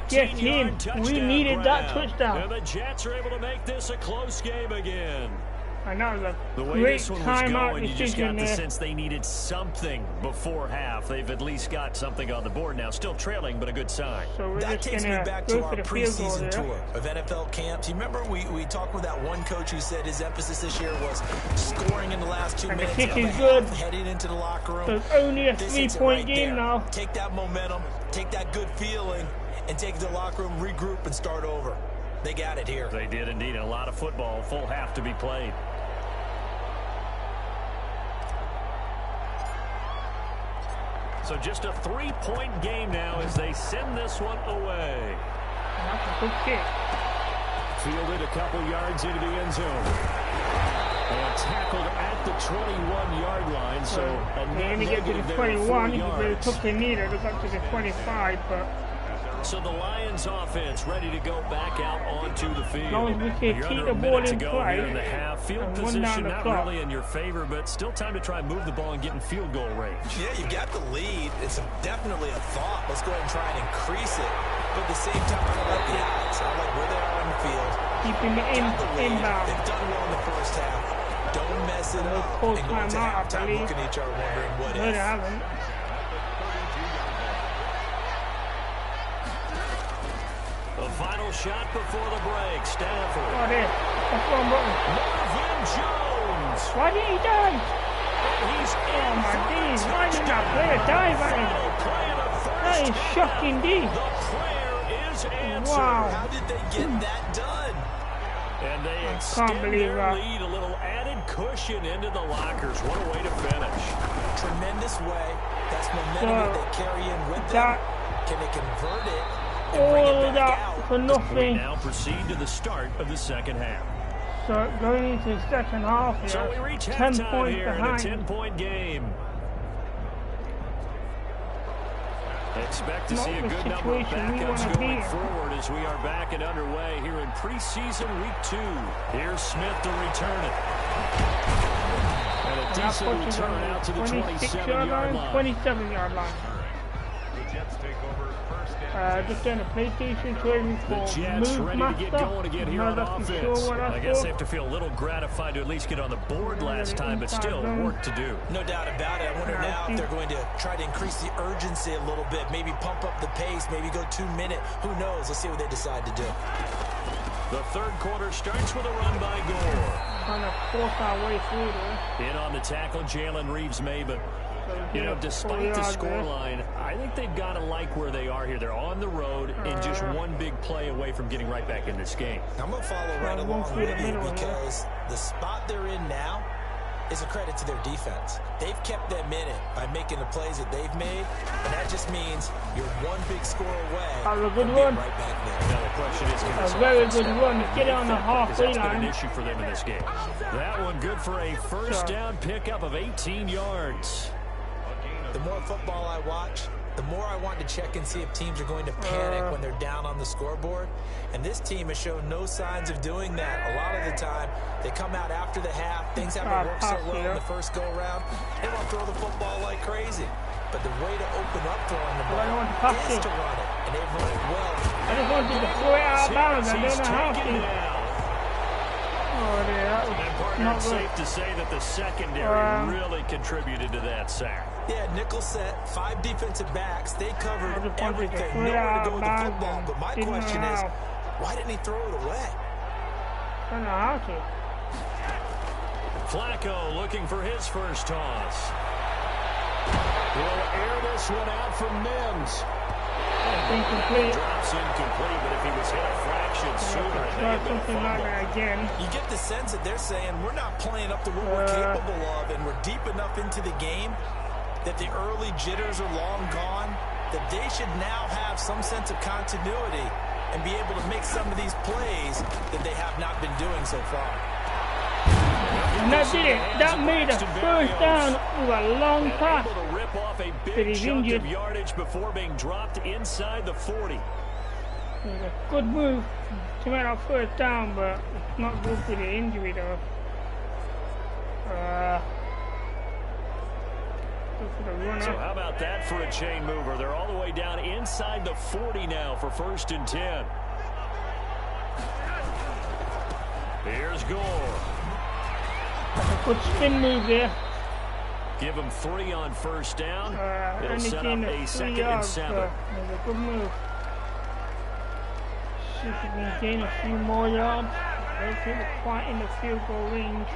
Get him. We needed that touchdown. And the Jets are able to make this a close game again. And that was a the way great this one was timeout going, you just got the there. sense they needed something before half. They've at least got something on the board now. Still trailing, but a good sign. So we're that just takes me back go to our preseason tour here. of NFL camps. You remember we talked with that one coach who said his emphasis this year was scoring in the last 2 minutes. The kick is good. Heading into the locker room. So it's only a 3-point game now. Take that momentum, take that good feeling, and take it to the locker room, regroup, and start over. They got it here. They did indeed. A lot of football, full half to be played. So just a 3-point game now as they send this one away. That's a good kick. Fielded a couple yards into the end zone. And tackled at the 21-yard line. So they only get to the 21. If they took the knee, they got to the 25. But so the Lions offense ready to go back out onto the field. As long as we can keep the ball in play. Here in the half. Field position not really in your favor, but still time to try and move the ball and get in field goal range. Yeah, you got the lead. It's definitely a thought. Let's go ahead and try and increase it. But at the same time, I don't like the odds. I like where they are on the field. Keeping the inbound. They've done well in the first half. Don't mess it up. And go into halftime looking at each other wondering what if. They haven't. The final shot before the break. Stafford. Oh, there. That's one button. Marvin Jones. Why did he die? He's oh, my days. Why did that player dive at him? That is shocking, D. The prayer is answered. Wow. How did they get that done? And they extend their lead. A little added cushion into the lockers. What a way to finish. Tremendous way. That's momentum that they carry in with them. Can they convert it? All of that for nothing. We now proceed to the start of the second half. So going into the second half here, so we reach 10 halftime points here behind. in a 10-point game. Expect to see a good number of backups going forward as we are back and underway here in preseason week 2. Here's Smith to return it. And a decent return out to the 27-yard line. 27-yard line. The Jets take over first Just on a PlayStation training for the Jets ready to get going again here on offense. I guess they have to feel a little gratified to at least get on the board last time, but still work to do. No doubt about it. I wonder now if they're going to try to increase the urgency a little bit, maybe pump up the pace, maybe go 2-minute. Who knows? Let's see what they decide to do. The third quarter starts with a run by Gore. Trying to force our way through there. In on the tackle, Jalen Reeves-May, but you know, despite the scoreline, I think they've got to like where they are here. They're on the road and just one big play away from getting right back in this game. I'm going to follow right along with you because the spot they're in now, is a credit to their defense. They've kept them in it by making the plays that they've made, and that just means you're one big score away from being right back there. Now the question is, can a very good run. Get it on the halfway line. An issue for them in this game. That one good for a first down pickup of 18 yards. The more football I watch, the more I want to check and see if teams are going to panic when they're down on the scoreboard. And this team has shown no signs of doing that. A lot of the time, they come out after the half. Things haven't worked so well in the first go-around. They want to throw the football like crazy. But the way to open up throwing the ball is to run it. And they've run it well. I just wanted to throw it out of bounds. I don't know how to. Oh, that was not good. Safe to say that the secondary really contributed to that sack. Yeah, nickel set, 5 defensive backs. They covered everything. Nowhere to go with the football. But my question is, why didn't he throw it away? I don't know how to. Flacco looking for his first toss. He'll air this one out from Mims. Incomplete. Drops incomplete, but if he was hit a fraction sooner, it may have been a fumble. Again. You get the sense that they're saying we're not playing up to what we're capable of, and we're deep enough into the game that the early jitters are long gone, that they should now have some sense of continuity and be able to make some of these plays that they have not been doing so far. And that did it. That made a first down with a long pass. Able to rip off a big chunk of yardage before being dropped inside the 40. It was a good move to make that first down, but not good for the injury though. So how about that for a chain mover? They're all the way down inside the 40 now for 1st and 10. Here's Gore. That's a good spin move there. Give him 3 on first down. It'll set up a 2nd and 7. That's a good move. See if we can gain a few more yards. They'll keep it quite in the field goal range.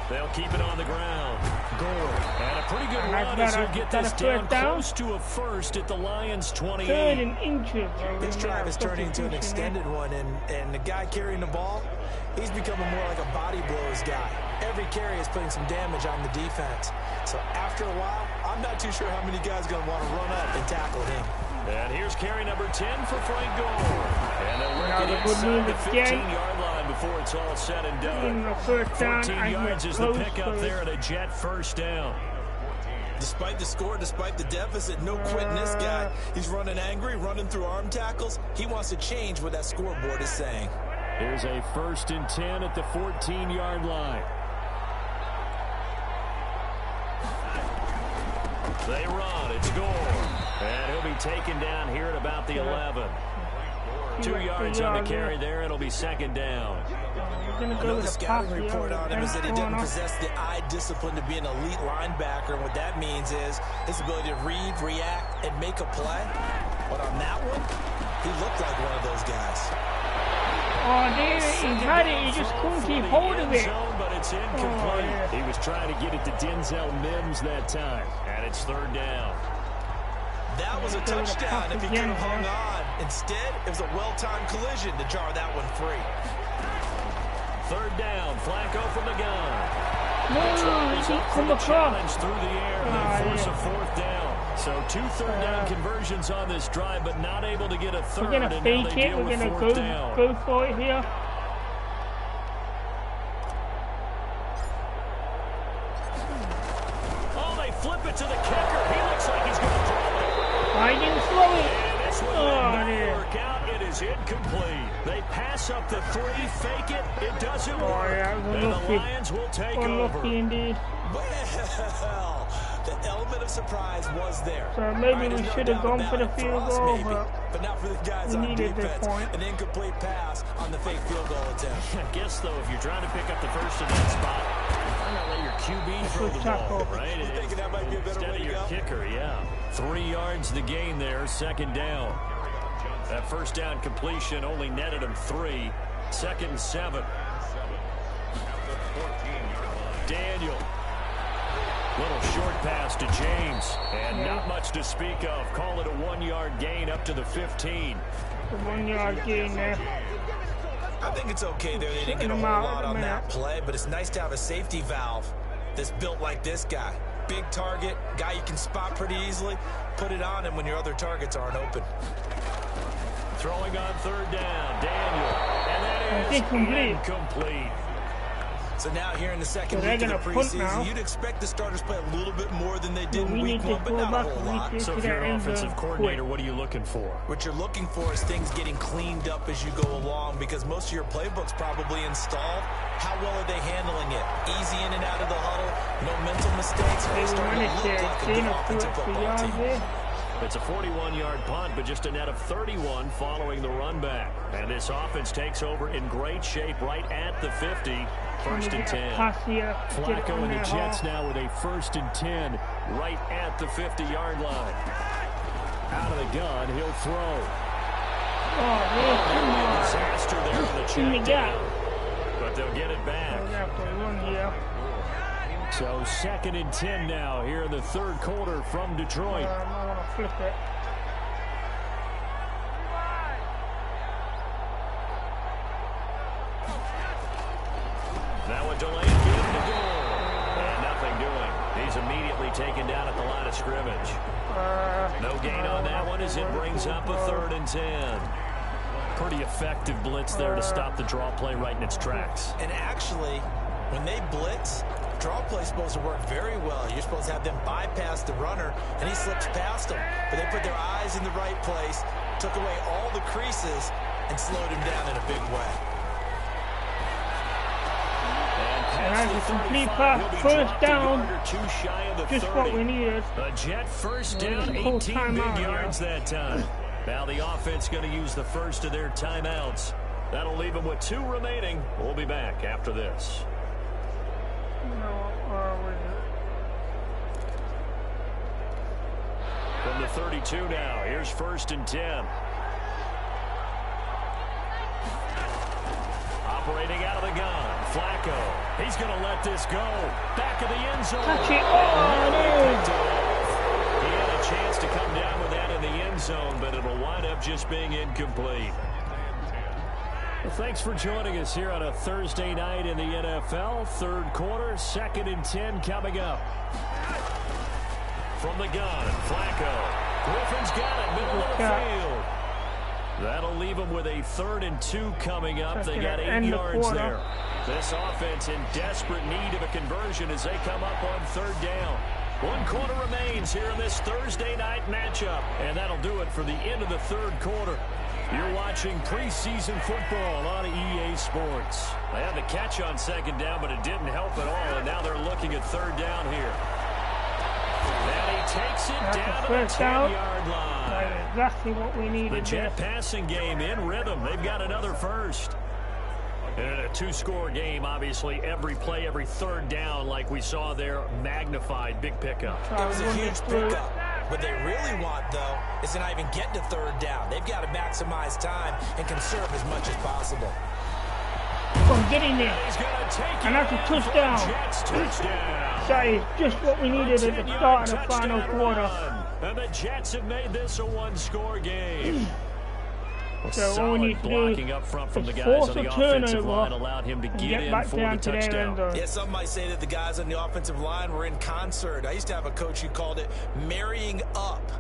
They'll keep it on the ground. Gore. And a pretty good run as he'll get this down close to a first at the Lions' 28. 3rd and inches. This drive is turning into an extended one, and the guy carrying the ball, he's becoming more like a body blows guy. Every carry is putting some damage on the defense. So after a while, I'm not too sure how many guys are going to want to run up and tackle him. And here's carry number 10 for Frank Gore. And they'll work it inside the 15-yard line before it's all said and done. 14 yards is the pickup there and a Jet first down. Despite the score, despite the deficit, no quitting this guy. He's running angry, running through arm tackles. He wants to change what that scoreboard is saying. Here's a 1st and 10 at the 14-yard line. They run. It's Gore. And he'll be taken down here at about the 11. 2 yards on the carry there. It'll be 2nd down. Another scouting report on him is that he didn't possess the eye discipline to be an elite linebacker. And what that means is his ability to read, react, and make a play. But on that one, he looked like one of those guys. Oh, there he had it. He just couldn't keep hold of it. But it's incomplete. He was trying to get it to Denzel Mims that time. And it's 3rd down. That was a touchdown if he could have hung on. Instead, it was a well-timed collision to jar that one free. 3rd down, Flacco from the gun. No, he from the challenge through the air. They force a 4th down. So 2 3rd down conversions on this drive, but not able to get a 3rd. We're gonna fake it. We're gonna go for it here. Oh, they flip it to the kicker. He looks like he's going to drop it. I didn't throw it. And this one didn't work out. It is incomplete. They pass up the 3, fake it. It doesn't work. And the Lions will take over. Indeed. Well, the element of surprise was there. So maybe we should have gone for the field goal, but not for the guys on defense. An incomplete pass on the fake field goal attempt. I guess, though, if you're trying to pick up the first in that spot, why not let your QB throw the ball, right? You're thinking that might be a better way to go? Instead of your kicker, yeah. 3 yards the gain there, 2nd down. That first down completion only netted him 3. 2nd and 7. Daniel. Little short pass to James. And not much to speak of. Call it a 1-yard gain up to the 15. The 1-yard gain there. I think it's okay there. They didn't get a whole lot on that play, but it's nice to have a safety valve that's built like this guy. Big target, guy you can spot pretty easily. Put it on him when your other targets aren't open. Throwing on third down, Daniel. And that is incomplete. So now here in the second week of the preseason, you'd expect the starters play a little bit more than they did in week 1, but not a whole lot. So if you're an offensive coordinator, what are you looking for? What you're looking for is things getting cleaned up as you go along, because most of your playbook's probably installed. How well are they handling it? Easy in and out of the huddle, no mental mistakes. They're starting to look like a good offensive football team. It's a 41-yard punt, but just a net of 31 following the run back. And this offense takes over in great shape right at the 50. First and 10. Flacco and the Jets now with a first and 10 right at the 50-yard line. Out of the gun, he'll throw. Disaster there on the check down. But they'll get it back. So second and 10 now here in the third quarter from Detroit. I want to flip it. That one delayed, give the goal. And nothing doing. He's immediately taken down at the line of scrimmage. No gain on that one as it brings up a third and 10. Pretty effective blitz there to stop the draw play right in its tracks. And actually, when they blitz, draw play is supposed to work very well. You're supposed to have them bypass the runner, and he slips past them. But they put their eyes in the right place, took away all the creases, and slowed him down in a big way. And that's a complete pass, first down, just what we needed. A Jet first down, 18 big yards that time. Now the offense going to use the first of their timeouts. That'll leave them with 2 remaining. We'll be back after this. From the 32 now, here's first and 10. Operating out of the gun, Flacco. He's going to let this go. Back of the end zone. Touch it. Oh, he had a chance to come down with that in the end zone, but it'll wind up just being incomplete. Well, thanks for joining us here on a Thursday night in the NFL. Third quarter, second and 10 coming up. From the gun, Flacco. Griffin's got it, middle of the field. That'll leave them with a third and 2 coming up. They got 8 yards there. This offense in desperate need of a conversion as they come up on third down. 1 quarter remains here in this Thursday night matchup. And that'll do it for the end of the third quarter. You're watching preseason football on EA Sports. They had the catch on second down, but it didn't help at all. And now they're looking at third down here. And he takes it down to the 10-yard line. That's exactly what we needed. The Jet passing game in rhythm. They've got another first. And in a 2-score game, obviously, every play, every third down, like we saw there, magnified. Big pickup. It was a huge pickup. What they really want, though, is to not even get to third down. They've got to maximize time and conserve as much as possible. From getting there. And that's a touchdown. That is just what we needed at the start of the final quarter. And the Jets have made this a 1-score game. So all we need to do up front from is the guys force on the a offensive line, turnover allowed him to and get get in back for down the to their touchdown. end zone. Yeah, some might say that the guys on the offensive line were in concert. I used to have a coach who called it marrying up,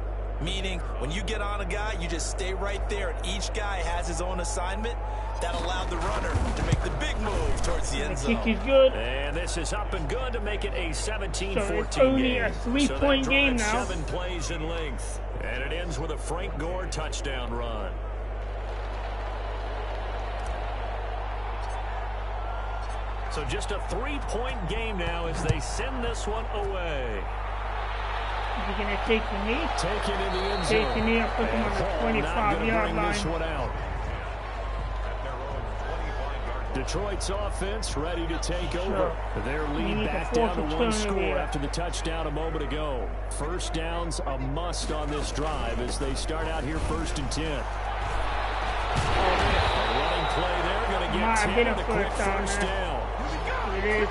meaning when you get on a guy, you just stay right there, and each guy has his own assignment. That allowed the runner to make the big move towards the end zone. The kick is good. And this is up and good to make it a 17-14 so it's only game. a 3-point game now. 7 plays in length. And it ends with a Frank Gore touchdown run. So just a 3-point game now as they send this one away. He's going to take the knee. Taken in the end zone. Take the knee and put him on the 25-yard line. This one out. Detroit's offense ready to take over. Their lead back down to 1 score after the touchdown a moment ago. First down's a must on this drive as they start out here first and 10. A running play there, going to get 10 on the quick first down. It is.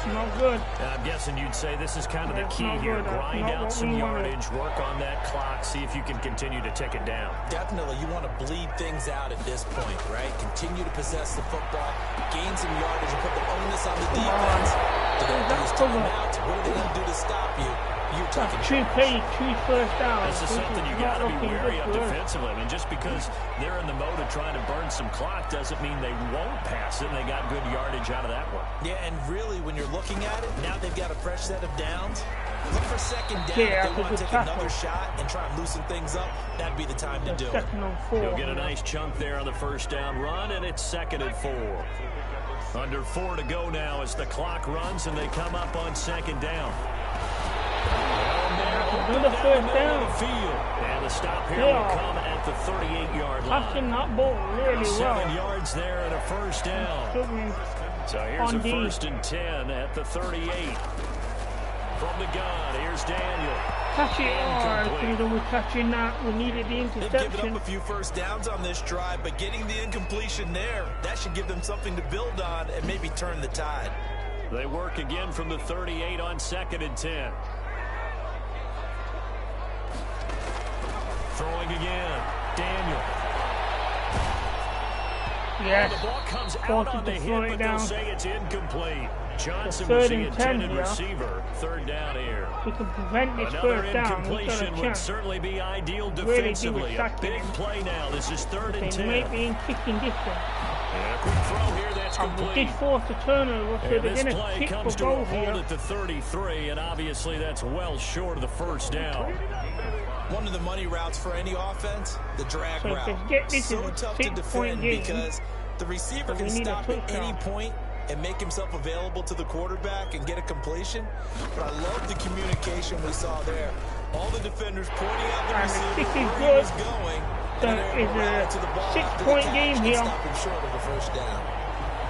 Not good. I'm guessing you'd say this is kind of the key here. Grind out some yardage, work on that clock, see if you can continue to tick it down. Definitely, you want to bleed things out at this point, right? Continue to possess the football, gain some yardage, and put the onus on the defense. Those timeouts, what are they going to do to stop you? You're taking two plays, 2 first downs. This is something you got to be wary of defensively. I mean, just because they're in the mode of trying to burn some clock doesn't mean they won't pass it. And they got good yardage out of that one. Yeah, and really, when you're looking at it, now they've got a fresh set of downs. Look for second down. Yeah, if they want to take another shot and try and loosen things up, that'd be the time to do it. He'll get a nice chunk there on the first down run, and it's 2nd and 4. Under 4 to go now as the clock runs, and they come up on 2nd down. Another first down. And the stop here will come at the 38-yard line. Passing that ball really well. 7 yards there and a first down. So here's a 1st and 10 at the 38. From the gun, here's Daniel. Catch it. We're catching that. We needed the interception. They've given up a few first downs on this drive, but getting the incompletion there, that should give them something to build on and maybe turn the tide. They work again from the 38 on 2nd and 10. Throwing again, Daniel. Yes. The ball comes out on the hit, but they'll say it's incomplete. Johnson was the intended receiver. 3rd down here. We can prevent this Another first down. incompletion would certainly be ideal defensively. A big play now. This is 3rd and 10. They might be in kicking distance. And a quick throw here. That's complete. We did force a turnover, so they're going to kick comes for to a goal hold here. at the 33, and obviously that's well short of the first down. One of the money routes for any offense, the drag route. So tough to defend because the receiver can stop at any point and make himself available to the quarterback and get a completion. But I love the communication we saw there. All the defenders pointing out the receiver where he was going. That is a 6-point game here. Stop him short of the first down.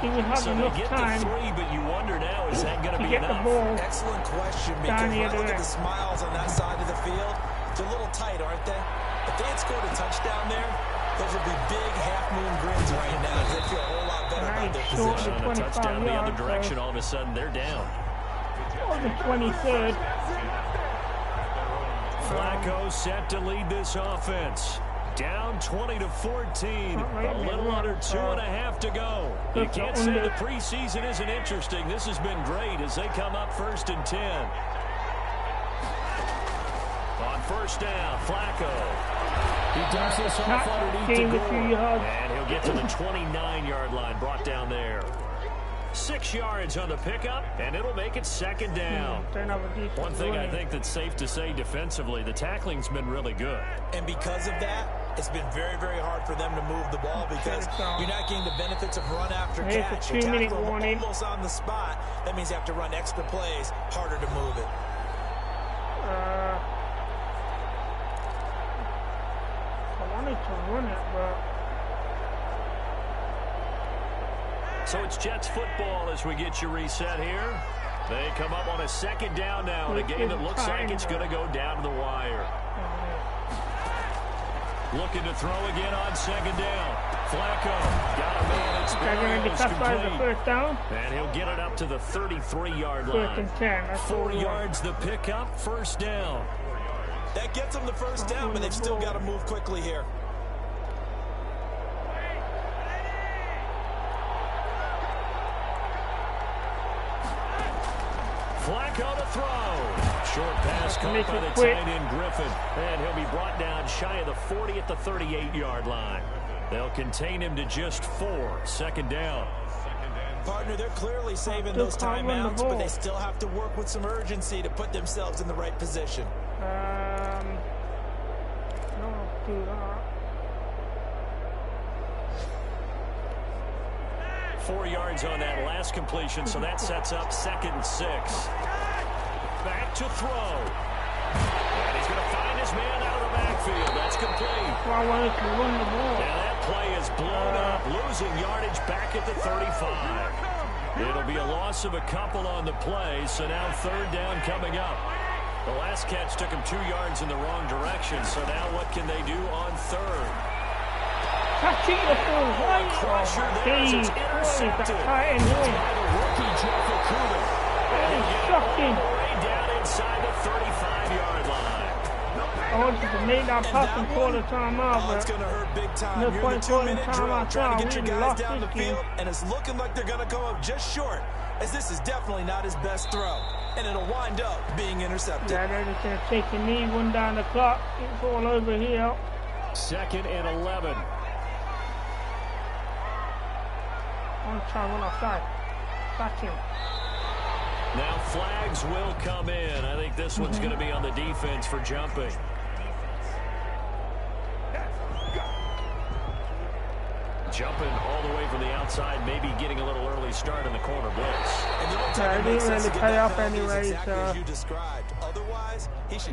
He will have enough time the 3, but you wonder now, is that going to be get enough? the ball. Excellent question, because when I look at the smiles on that side of the field, they're a little tight, aren't they? If they had scored a touchdown there, those would be big half-moon grins right now. They feel a whole lot better about their position. A touchdown the other direction, all of a sudden they're down. On the 23rd. Flacco set to lead this offense. Down 20-14. A little under 2.5 to go. You can't say the preseason isn't interesting. This has been great as they come up 1st and 10. On first down, Flacco. He does this off underneath the goal. And he'll get to the 29-yard line, brought down there. 6 yards on the pickup, and it'll make it 2nd down. One thing I think that's safe to say defensively, the tackling's been really good. And because of that, it's been very, very hard for them to move the ball because you're not getting the benefits of run after catch. You tackle them almost on the spot. That means you have to run extra plays, harder to move it. I wanted to run it, but... So it's Jets football as we get you reset here. They come up on a 2nd down now in a game that looks like it's going to go down to the wire. Looking to throw again on 2nd down. Flacco got a man. It's the first down. And he'll get it up to the 33-yard line. 1st and 10. 4 yards the pickup, 1st down. That gets them the first down, but they've still got to move quickly here. Flacco to throw. Short pass caught by the tight end Griffin. And he'll be brought down shy of the 40 at the 38-yard line. They'll contain him to just 4. 2nd down. Partner, they're clearly saving those timeouts, but they still have to work with some urgency to put themselves in the right position. No, do that. 4 yards on that last completion, so that sets up 2nd and 6. Back to throw. And he's going to find his man out of the backfield. That's complete. I wanted to run the ball. And that play is blown up, losing yardage back at the 35. It'll be a loss of a couple on the play, so now 3rd down coming up. The last catch took him 2 yards in the wrong direction, so now what can they do on 3rd? Catching the full right. Pressure there as it's intercepted by the rookie Jeff Okuda. shocking. Down inside the 35-yard line. I wanted to make that pass and call the time out, but it's going to hurt big time. no You're point in the calling 2-minute time drill out trying now. to get your We guys lost down the this game. field, and it's looking like they're going to come up just short, as this is definitely not his best throw, and it'll wind up being intercepted. Yeah, they're just going to take a knee, run down the clock. It's all over here. 2nd and 11. One time, one offside. Catch him. Now flags will come in. I think this one's going to be on the defense for jumping. Jumping all the way from the outside, maybe getting a little early start in the corner blitz. Yeah, it didn't really pay off anyway, so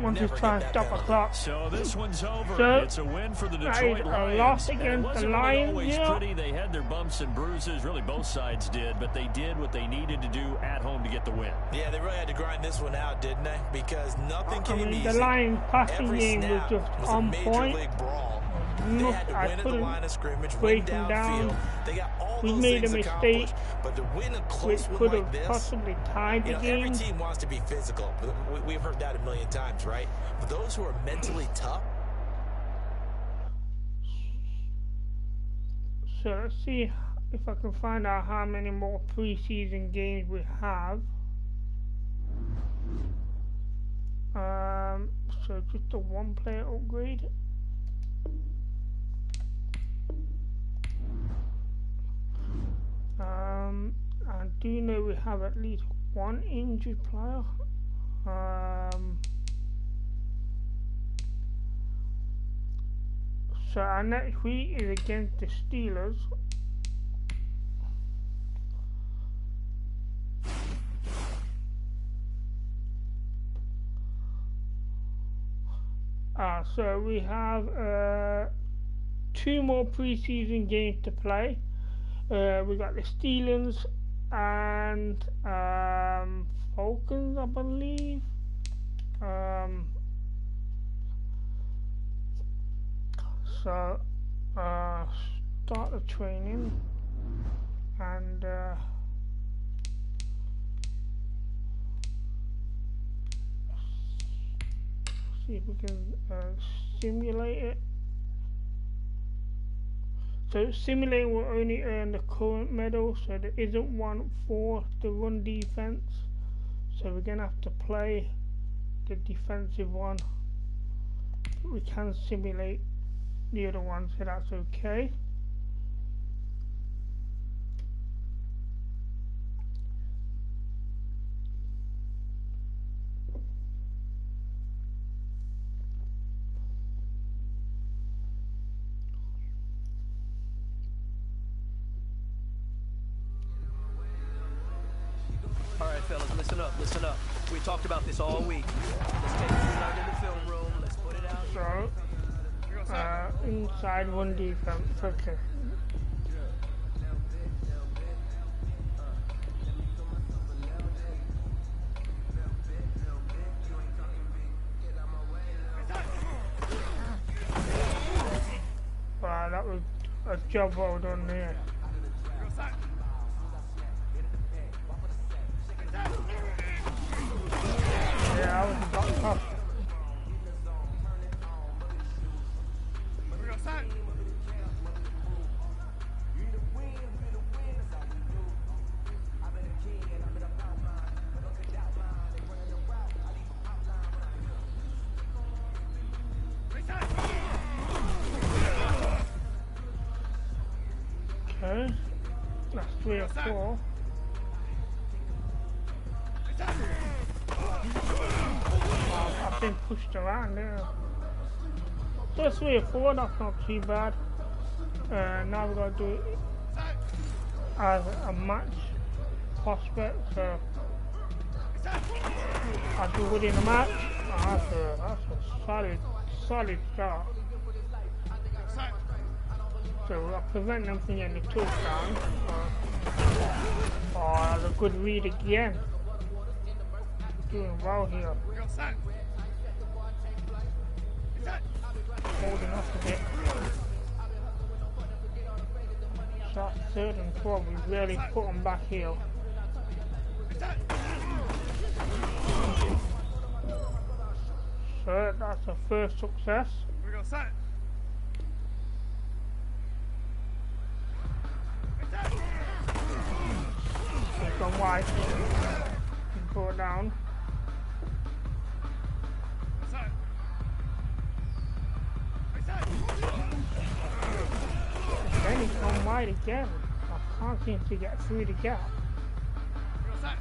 once he's trying to stop a clock. So this one's over. So, it's a win for the that Detroit is a Lions. loss And it against the wasn't really Lions, always yeah. pretty. They had their bumps and bruises. Really, both sides did, but they did what they needed to do at home to get the win. Yeah, they really had to grind this one out, didn't they? Because nothing came easy. The Lions passing Every game was snap just was on a major point. league brawl. They had to I win at the line of scrimmage, break win him down. downfield. They got all We those made a things mistake, accomplished, but to win a close which one could like have this, possibly tied the every game. team wants to be physical. We've heard that a million times, right? But those who are mentally tough. So let's see if I can find out how many more preseason games we have. So just a one-player upgrade. I do know we have at least one injured player. So our next week is against the Steelers. So we have 2 more preseason games to play. We got the Steelers and Falcons, I believe. So start the training and see if we can simulate it. So simulating will only earn the current medal, so there isn't one for the run defense. So we're gonna have to play the defensive one. But we can simulate the other one, so that's okay. All right, fellas, listen up, listen up. We talked about this all week. Let's take what we learned in the film room, let's put it out. So, inside one defense, okay. Wow, that was a job well done there. Yeah, I was got tough. Okay, that's 3 or 4. I've been pushed around there. So 3 or 4, that's not too bad. Now we've got to do it as a match prospect. So I'll do within a match. That's a solid start. So I'll prevent them from getting the touchdown. That's a good read again. Doing well here. Holding off a bit. So that's 3rd and 12. We really put them back here. So that's a first success. Here we go, set. It's gone wide. Go down. Set. Then he's gone wide again. I can't seem to get through the gap. Here we go, set.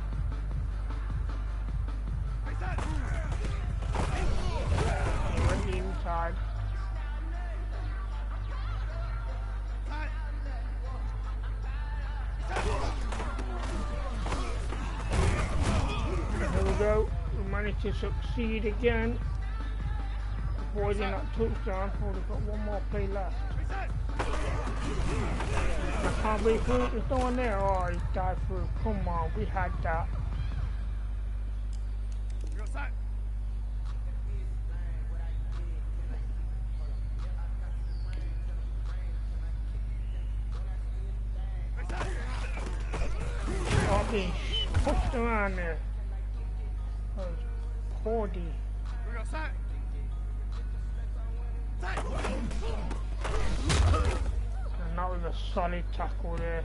He went inside. Here we go. We managed to succeed again. Avoiding that touchdown. Oh, we've got one more play left. I can't break through. There's no one there. Oh, he died through. Come on, we had that. Oh, being pushed around there. That was Cordy. And that was a solid tackle there.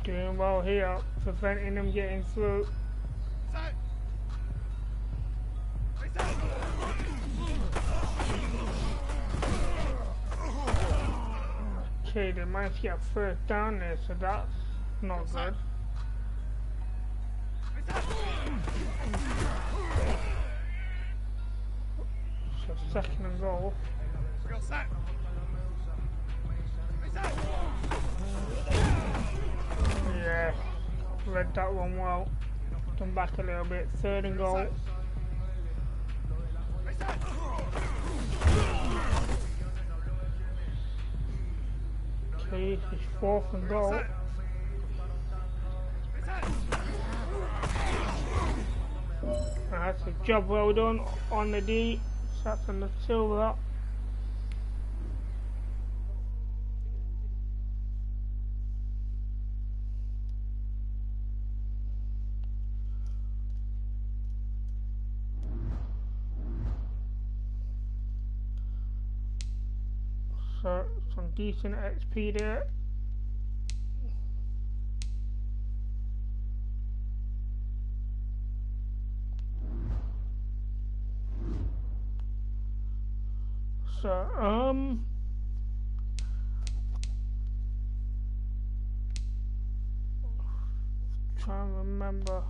Doing well here, preventing them getting through. Okay, they managed to get first down there, so that's not good. So second and goal. Yeah, read that one well. Done back a little bit. Third and goal. Okay, it's fourth and goal. That's a job well done on the D. So that's on the silver. So some decent XP there. So trying to remember.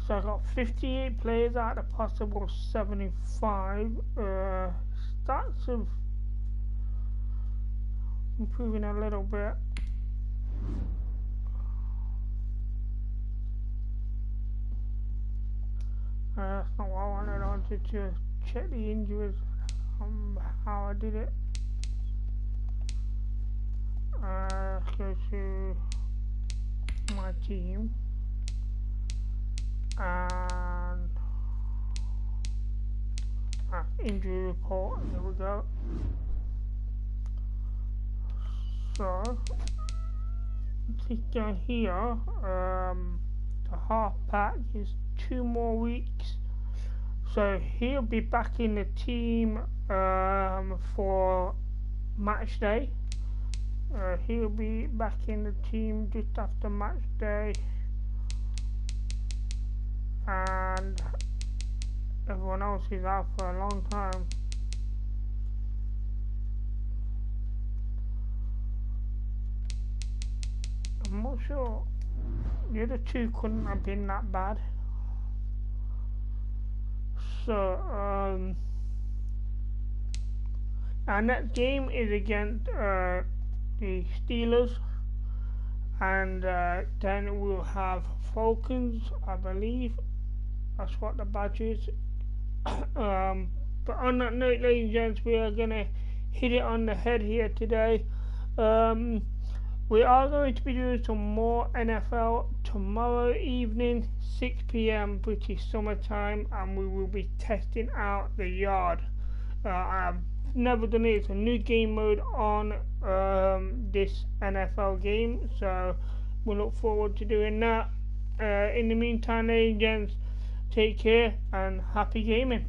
So I got 58 players out of possible 75. Stats of improving a little bit. That's not what I wanted. I wanted to check the injuries, how I did it. Let's go to my team. And injury report, there we go. So click down here, the halfback is 2 more weeks, so he'll be back in the team for match day. He'll be back in the team just after match day. And everyone else is out for a long time. I'm not sure. The other two couldn't have been that bad. So, our next game is against the Steelers. And then we'll have Falcons, I believe. That's what the badge is. But on that note, ladies and gents, we are going to hit it on the head here today. We are going to be doing some more NFL tomorrow evening, 6 PM British summertime, and we will be testing out the yard. I'm never done it. It's a new game mode on this NFL game, so we look forward to doing that. In the meantime, ladies and gents, take care and happy gaming.